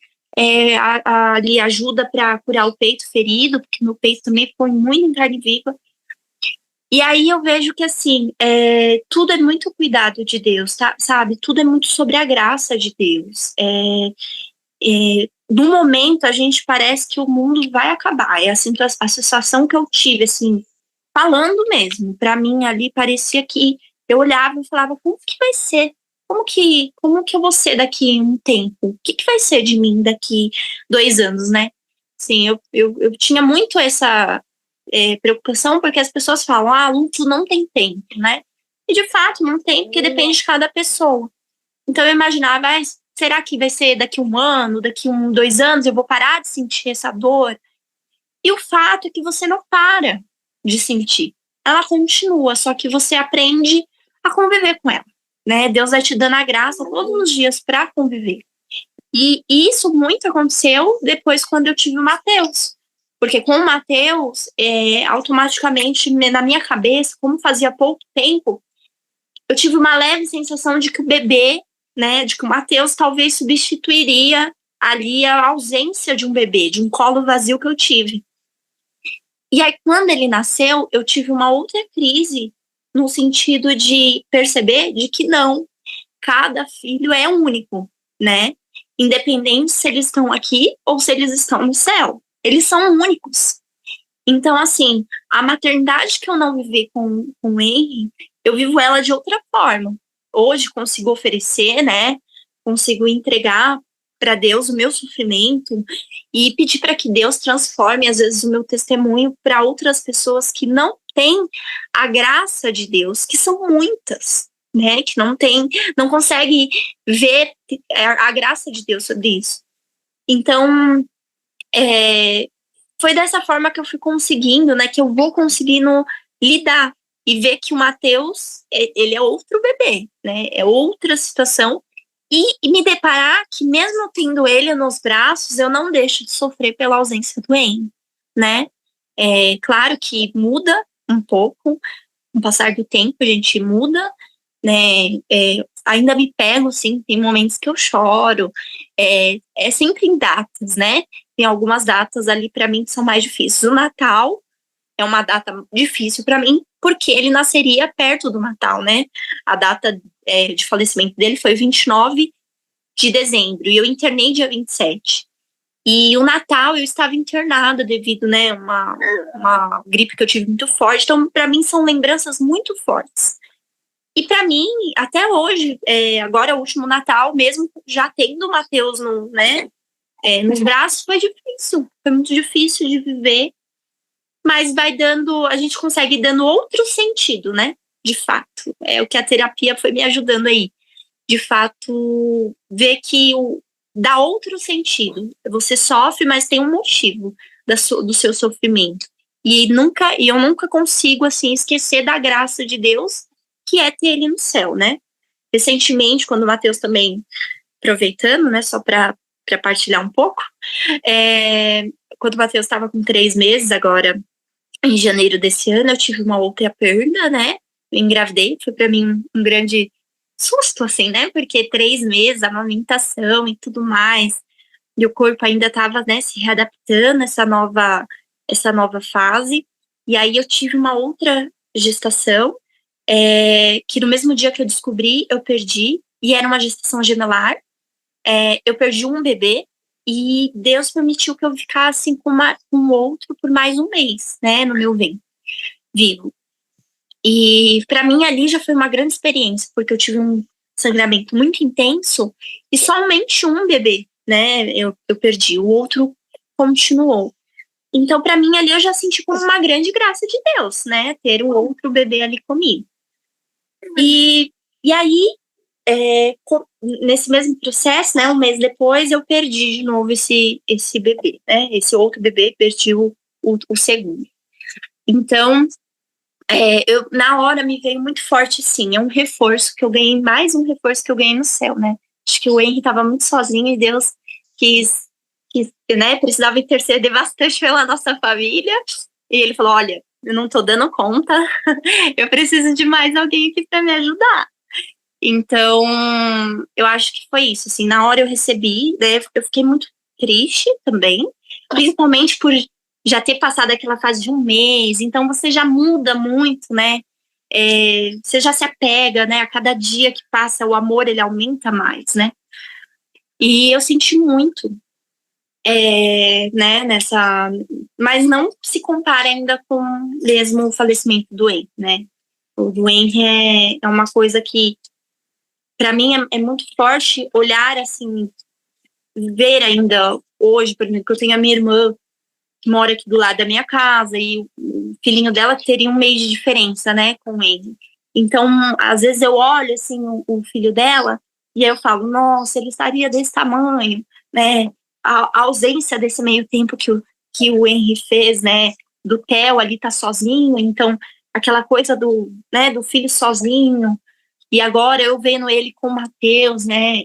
ali ajuda para curar o peito ferido, porque meu peito também foi muito em carne viva. E aí eu vejo que, assim, tudo é muito cuidado de Deus, tá? Sabe? Tudo é muito sobre a graça de Deus. No momento, a gente parece que o mundo vai acabar. É a sensação que eu tive, assim, falando mesmo. Pra mim, ali, parecia que eu olhava e falava, como que vai ser? Como que eu vou ser daqui um tempo? O que vai ser de mim daqui 2 anos, né? Assim, eu tinha muito essa preocupação, porque as pessoas falam, luto não tem tempo, né? E de fato não tem, porque depende de cada pessoa. Então eu imaginava, será que vai ser daqui 1 ano, daqui 2 anos eu vou parar de sentir essa dor? E o fato é que você não para de sentir. Ela continua, só que você aprende a conviver com ela, né? Deus vai te dando a graça todos os dias para conviver. E isso muito aconteceu depois quando eu tive o Matheus. Porque com o Matheus, automaticamente, na minha cabeça, como fazia pouco tempo, eu tive uma leve sensação de que o bebê, né, de que o Matheus talvez substituiria ali a ausência de um bebê, de um colo vazio que eu tive. E aí, quando ele nasceu, eu tive uma outra crise no sentido de perceber de que não, cada filho é único, né? Independente se eles estão aqui ou se eles estão no céu. Eles são únicos. Então, assim, a maternidade que eu não vivi com o Henry, eu vivo ela de outra forma. Hoje consigo oferecer, né? Consigo entregar para Deus o meu sofrimento e pedir para que Deus transforme, às vezes, o meu testemunho para outras pessoas que não têm a graça de Deus, que são muitas, né? Que não conseguem ver a graça de Deus sobre isso. Então, foi dessa forma que eu fui conseguindo, né? Que eu vou conseguindo lidar, e ver que o Matheus, ele é outro bebê, né? É outra situação. E me deparar que mesmo tendo ele nos braços, eu não deixo de sofrer pela ausência do Henry, né? É claro que muda um pouco, com o passar do tempo a gente muda, né? Ainda me pego, sim, tem momentos que eu choro. É sempre em datas, né? Tem algumas datas ali para mim que são mais difíceis. O Natal é uma data difícil para mim, porque ele nasceria perto do Natal, né? A data de falecimento dele foi 29 de dezembro, e eu internei dia 27. E o Natal eu estava internada devido, né, uma gripe que eu tive muito forte. Então, para mim, são lembranças muito fortes. E para mim, até hoje, agora é o último Natal, mesmo já tendo o Matheus nos braços, foi difícil. Foi muito difícil de viver. Mas a gente consegue ir dando outro sentido, né? De fato. É o que a terapia foi me ajudando aí. De fato, ver que dá outro sentido. Você sofre, mas tem um motivo do seu sofrimento. E eu nunca consigo, assim, esquecer da graça de Deus, que é ter ele no céu, né? Recentemente, quando o Matheus também, aproveitando, né, só para partilhar um pouco, quando o Matheus estava com 3 meses, agora em janeiro desse ano, eu tive uma outra perda, né? Eu engravidei, foi para mim um grande susto, assim, né? Porque 3 meses, amamentação e tudo mais, e o corpo ainda estava, né, se readaptando a essa nova fase. E aí eu tive uma outra gestação, que no mesmo dia que eu descobri, eu perdi, e era uma gestação gemelar. Eu perdi um bebê, e Deus permitiu que eu ficasse com outro por mais um mês, né, no meu ventre, vivo. E para mim ali já foi uma grande experiência, porque eu tive um sangramento muito intenso e somente um bebê, né, eu perdi, o outro continuou. Então para mim ali eu já senti como uma grande graça de Deus, né, ter o outro bebê ali comigo. E aí, nesse mesmo processo, né, um mês depois, eu perdi de novo esse bebê, né, esse outro bebê, perdi o segundo. Então, na hora me veio muito forte, sim, é um reforço que eu ganhei, mais um reforço que eu ganhei no céu, né. Acho que o Henry estava muito sozinho e Deus quis, né, precisava interceder bastante pela nossa família, e ele falou, olha, eu não tô dando conta, eu preciso de mais alguém aqui para me ajudar. Então, eu acho que foi isso, assim, na hora eu recebi, né, eu fiquei muito triste também, principalmente por já ter passado aquela fase de um mês, então você já muda muito, né, você já se apega, né, a cada dia que passa o amor, ele aumenta mais, né, e eu senti muito, né, mas não se compara ainda com mesmo o falecimento do Henry, né, o do Henry é uma coisa que para mim é muito forte olhar, assim, ver ainda hoje, por exemplo, que eu tenho a minha irmã que mora aqui do lado da minha casa e o filhinho dela teria um mês de diferença, né, com ele. Então, às vezes eu olho, assim, o filho dela e aí eu falo, nossa, ele estaria desse tamanho, né, a ausência desse meio tempo que o Henry fez, né, do Theo ali tá sozinho, então aquela coisa do filho sozinho. E agora eu vendo ele com o Matheus, né,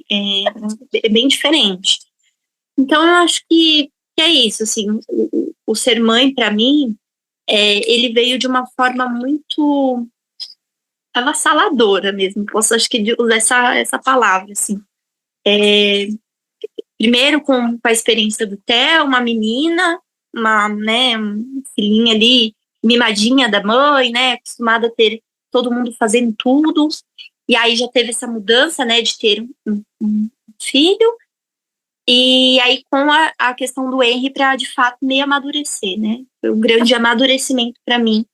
é bem diferente. Então eu acho que é isso, assim, o ser mãe para mim, ele veio de uma forma muito avassaladora mesmo, posso acho que usar essa palavra, assim. Primeiro com a experiência do Theo, uma menina, uma filhinha ali, mimadinha da mãe, né, acostumada a ter todo mundo fazendo tudo. E aí já teve essa mudança, né, de ter um filho. E aí com a questão do Henry para, de fato, me amadurecer, né? Foi um grande amadurecimento para mim.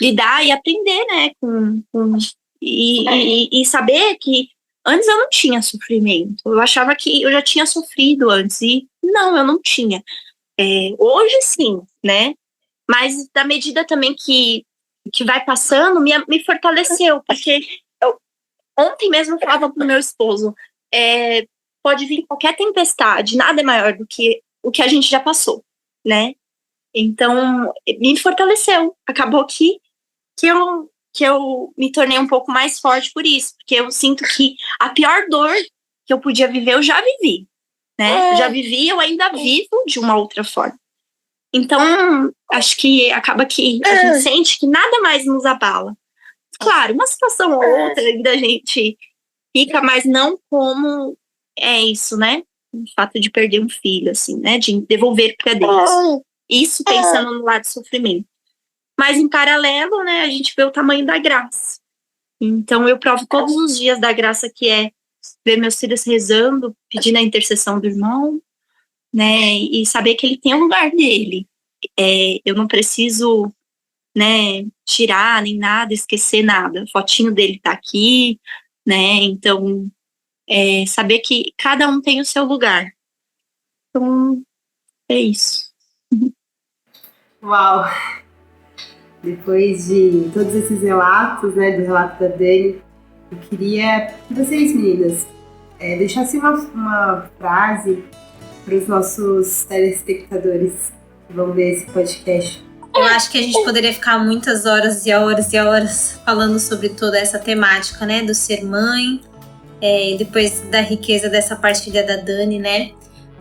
Lidar e aprender, né? E saber que antes eu não tinha sofrimento. Eu achava que eu já tinha sofrido antes. E não, eu não tinha. Hoje sim, né? Mas da medida também que vai passando, me fortaleceu. Porque ontem mesmo eu falava pro meu esposo, pode vir qualquer tempestade, nada é maior do que o que a gente já passou, né? Então, me fortaleceu. Acabou que que eu me tornei um pouco mais forte por isso, porque eu sinto que a pior dor que eu podia viver, eu já vivi, né? Eu já vivi, eu ainda vivo de uma outra forma. Então, acho que acaba que a gente sente que nada mais nos abala. Claro, uma situação ou outra ainda a gente fica, mas não como é isso, né? O fato de perder um filho, assim, né? De devolver para Deus. Isso pensando no lado do sofrimento. Mas em paralelo, né, a gente vê o tamanho da graça. Então eu provo todos os dias da graça que é ver meus filhos rezando, pedindo a intercessão do irmão, né, e saber que ele tem o lugar dele. Eu não preciso, né, tirar nem nada, esquecer nada. A fotinho dele tá aqui, né, então saber que cada um tem o seu lugar. Então, é isso. Uau! Depois de todos esses relatos, né, do relato da Dani, eu queria que vocês, meninas, deixassem uma frase para os nossos telespectadores que vão ver esse podcast. Eu acho que a gente poderia ficar muitas horas e horas e horas falando sobre toda essa temática, né, do ser mãe, e depois da riqueza dessa partilha da Dani, né?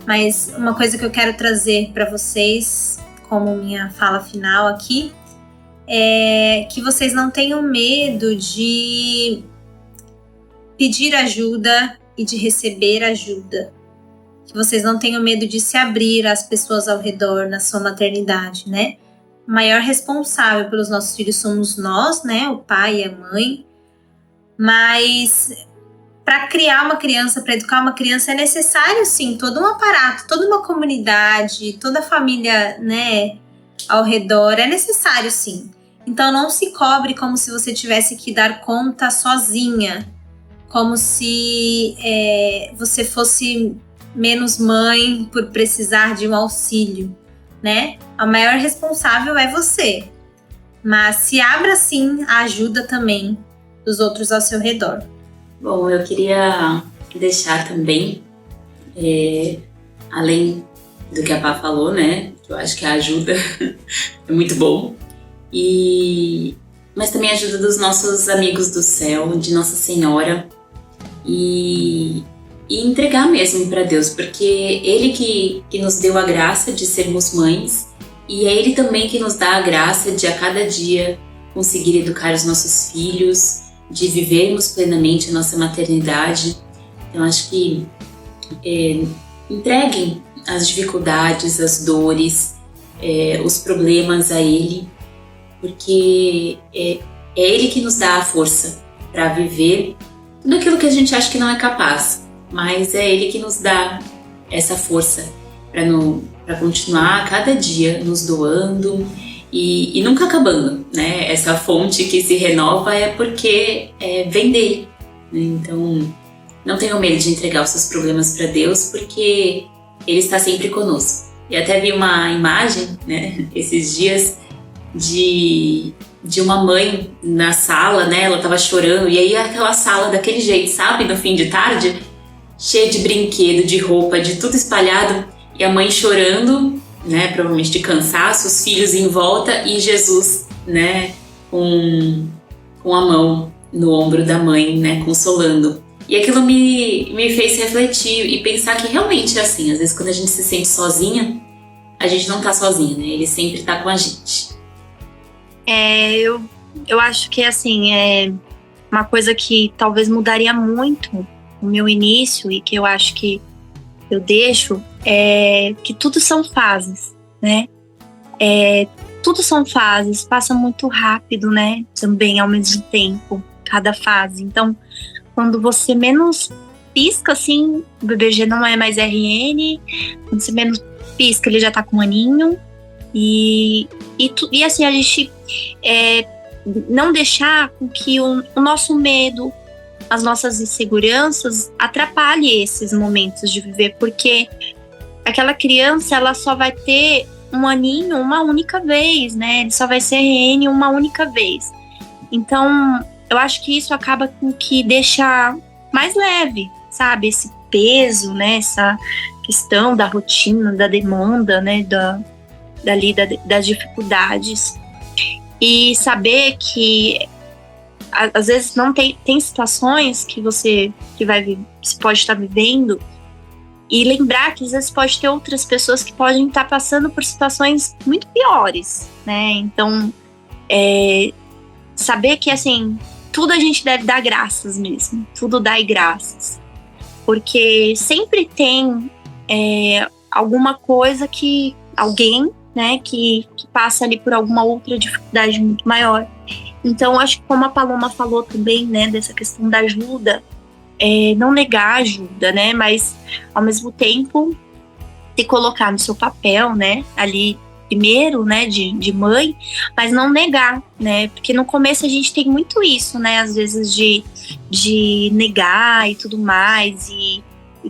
Mas uma coisa que eu quero trazer para vocês, como minha fala final aqui, é que vocês não tenham medo de pedir ajuda e de receber ajuda. Que vocês não tenham medo de se abrir às pessoas ao redor na sua maternidade, né? O maior responsável pelos nossos filhos somos nós, né? O pai e a mãe. Mas para criar uma criança, para educar uma criança, é necessário, sim, todo um aparato, toda uma comunidade, toda a família, né, ao redor. É necessário, sim. Então não se cobre como se você tivesse que dar conta sozinha, como se você fosse menos mãe por precisar de um auxílio, né? A maior responsável é você. Mas se abra, sim, a ajuda também dos outros ao seu redor. Bom, eu queria deixar também, além do que a Pá falou, né? Que eu acho que a ajuda é muito bom. Mas também a ajuda dos nossos amigos do céu, de Nossa Senhora. E entregar mesmo para Deus, porque Ele que nos deu a graça de sermos mães. E é Ele também que nos dá a graça de a cada dia conseguir educar os nossos filhos, de vivermos plenamente a nossa maternidade. Então acho que entreguem as dificuldades, as dores, os problemas a Ele, porque é Ele que nos dá a força para viver tudo aquilo que a gente acha que não é capaz, mas é Ele que nos dá essa força para continuar a cada dia nos doando e nunca acabando, né? Essa fonte que se renova é porque vem dele, né? Então, não tenham medo de entregar os seus problemas para Deus, porque Ele está sempre conosco. E até vi uma imagem, né, esses dias, de uma mãe na sala, né? Ela estava chorando, e aí aquela sala daquele jeito, sabe? No fim de tarde, cheia de brinquedo, de roupa, de tudo espalhado, e a mãe chorando, né, provavelmente de cansaço, os filhos em volta e Jesus, né, com a mão no ombro da mãe, né, consolando. E aquilo me fez refletir e pensar que realmente é assim. Às vezes quando a gente se sente sozinha, a gente não tá sozinha, né, Ele sempre tá com a gente. Eu acho que assim, uma coisa que talvez mudaria muito no meu início e que eu acho que eu deixo que tudo são fases, né? Tudo são fases, passa muito rápido, né? Também ao mesmo tempo, cada fase. Então, quando você menos pisca, assim, o bebê já não é mais RN, quando você menos pisca, ele já tá com um aninho. E assim, a gente não deixar com que o nosso medo, as nossas inseguranças atrapalhem esses momentos de viver, porque aquela criança, ela só vai ter um aninho uma única vez, né? Ele só vai ser RN uma única vez. Então, eu acho que isso acaba com que deixa mais leve, sabe? Esse peso, né? Essa questão da rotina, da demanda, né? Das dificuldades. E saber que às vezes não tem situações que você pode estar vivendo, e lembrar que às vezes pode ter outras pessoas que podem estar passando por situações muito piores, né? Então, saber que, assim, tudo a gente deve dar graças mesmo. Tudo dá graças. Porque sempre tem alguma coisa que alguém, né, que passa ali por alguma outra dificuldade muito maior. Então, acho que como a Paloma falou também, né, dessa questão da ajuda, não negar ajuda, né, mas ao mesmo tempo se colocar no seu papel, né, ali primeiro, né, de mãe, mas não negar, né, porque no começo a gente tem muito isso, né, às vezes de negar e tudo mais, e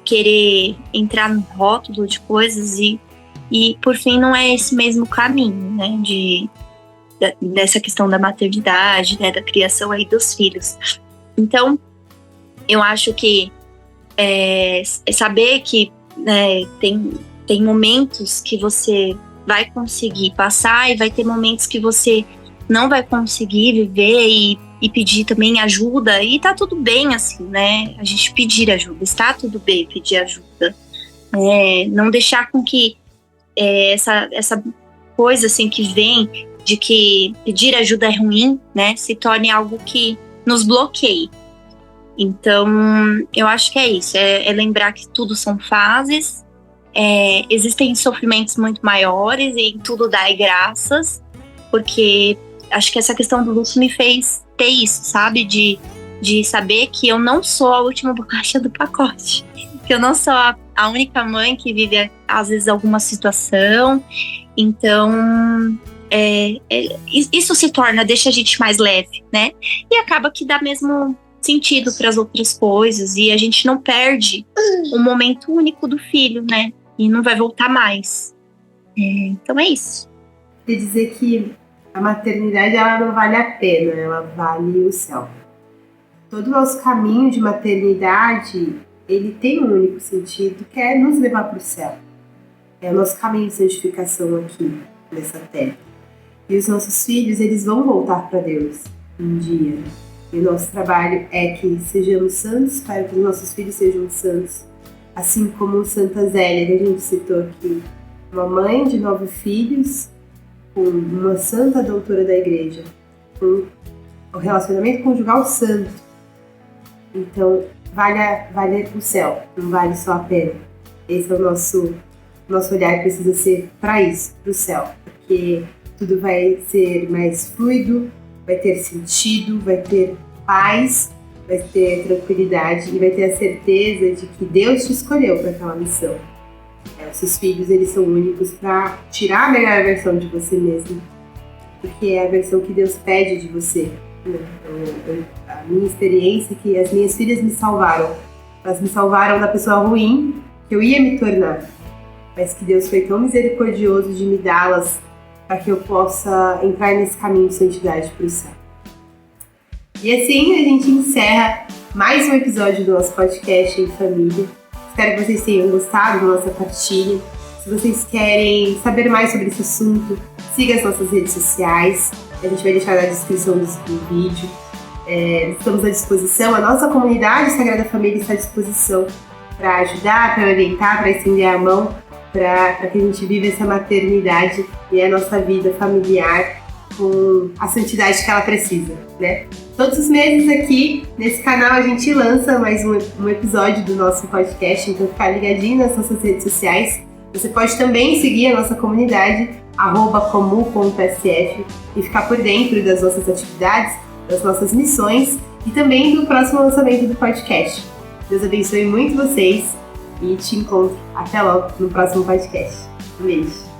querer entrar no rótulo de coisas, e por fim não é esse mesmo caminho, né, dessa questão da maternidade, né, da criação aí dos filhos. Então, eu acho que saber que, né, tem momentos que você vai conseguir passar e vai ter momentos que você não vai conseguir viver e pedir também ajuda, e tá tudo bem, assim, né, a gente pedir ajuda, está tudo bem pedir ajuda, não deixar com que essa coisa, assim, que vem de que pedir ajuda é ruim, né, se torne algo que nos bloqueie. Então, eu acho que é isso, é lembrar que tudo são fases, existem sofrimentos muito maiores e em tudo dá graças, porque acho que essa questão do luto me fez ter isso, sabe? De saber que eu não sou a última bolacha do pacote, que eu não sou a única mãe que vive, às vezes, alguma situação. Então, isso deixa a gente mais leve, né? E acaba que dá mesmo sentido para as outras coisas, e a gente não perde o momento único do filho, né? E não vai voltar mais. Então é isso. Quer dizer que a maternidade, ela não vale a pena, ela vale o céu. Todo o nosso caminho de maternidade, ele tem um único sentido, que é nos levar para o céu. É o nosso caminho de santificação aqui, nessa terra. E os nossos filhos, eles vão voltar para Deus um dia. E o nosso trabalho é que sejamos santos, para que os nossos filhos sejam santos. Assim como Santa Zélia, que a gente citou aqui, uma mãe de 9 filhos, com uma santa doutora da igreja, com o relacionamento conjugal santo. Então, vale o céu, não vale só a pena. Esse é o nosso olhar, precisa ser para isso, para o céu, porque tudo vai ser mais fluido, vai ter sentido, vai ter paz, vai ter tranquilidade e vai ter a certeza de que Deus te escolheu para aquela missão. Os seus filhos, eles são únicos para tirar a melhor versão de você mesmo, porque é a versão que Deus pede de você. A minha experiência é que as minhas filhas me salvaram. Elas me salvaram da pessoa ruim que eu ia me tornar, mas que Deus foi tão misericordioso de me dá-las para que eu possa entrar nesse caminho de santidade para o céu. E assim a gente encerra mais um episódio do nosso podcast em família. Espero que vocês tenham gostado da nossa partilha. Se vocês querem saber mais sobre esse assunto, siga as nossas redes sociais. A gente vai deixar na descrição do vídeo. Estamos à disposição. A nossa comunidade Sagrada Família está à disposição para ajudar, para orientar, para estender a mão, para que a gente viva essa maternidade e a nossa vida familiar com a santidade que ela precisa, né? Todos os meses aqui nesse canal a gente lança mais um episódio do nosso podcast, então fica ligadinho nas nossas redes sociais. Você pode também seguir a nossa comunidade @comu.sf e ficar por dentro das nossas atividades, das nossas missões e também do próximo lançamento do podcast. Deus abençoe muito vocês e te encontro até logo no próximo podcast. Um beijo!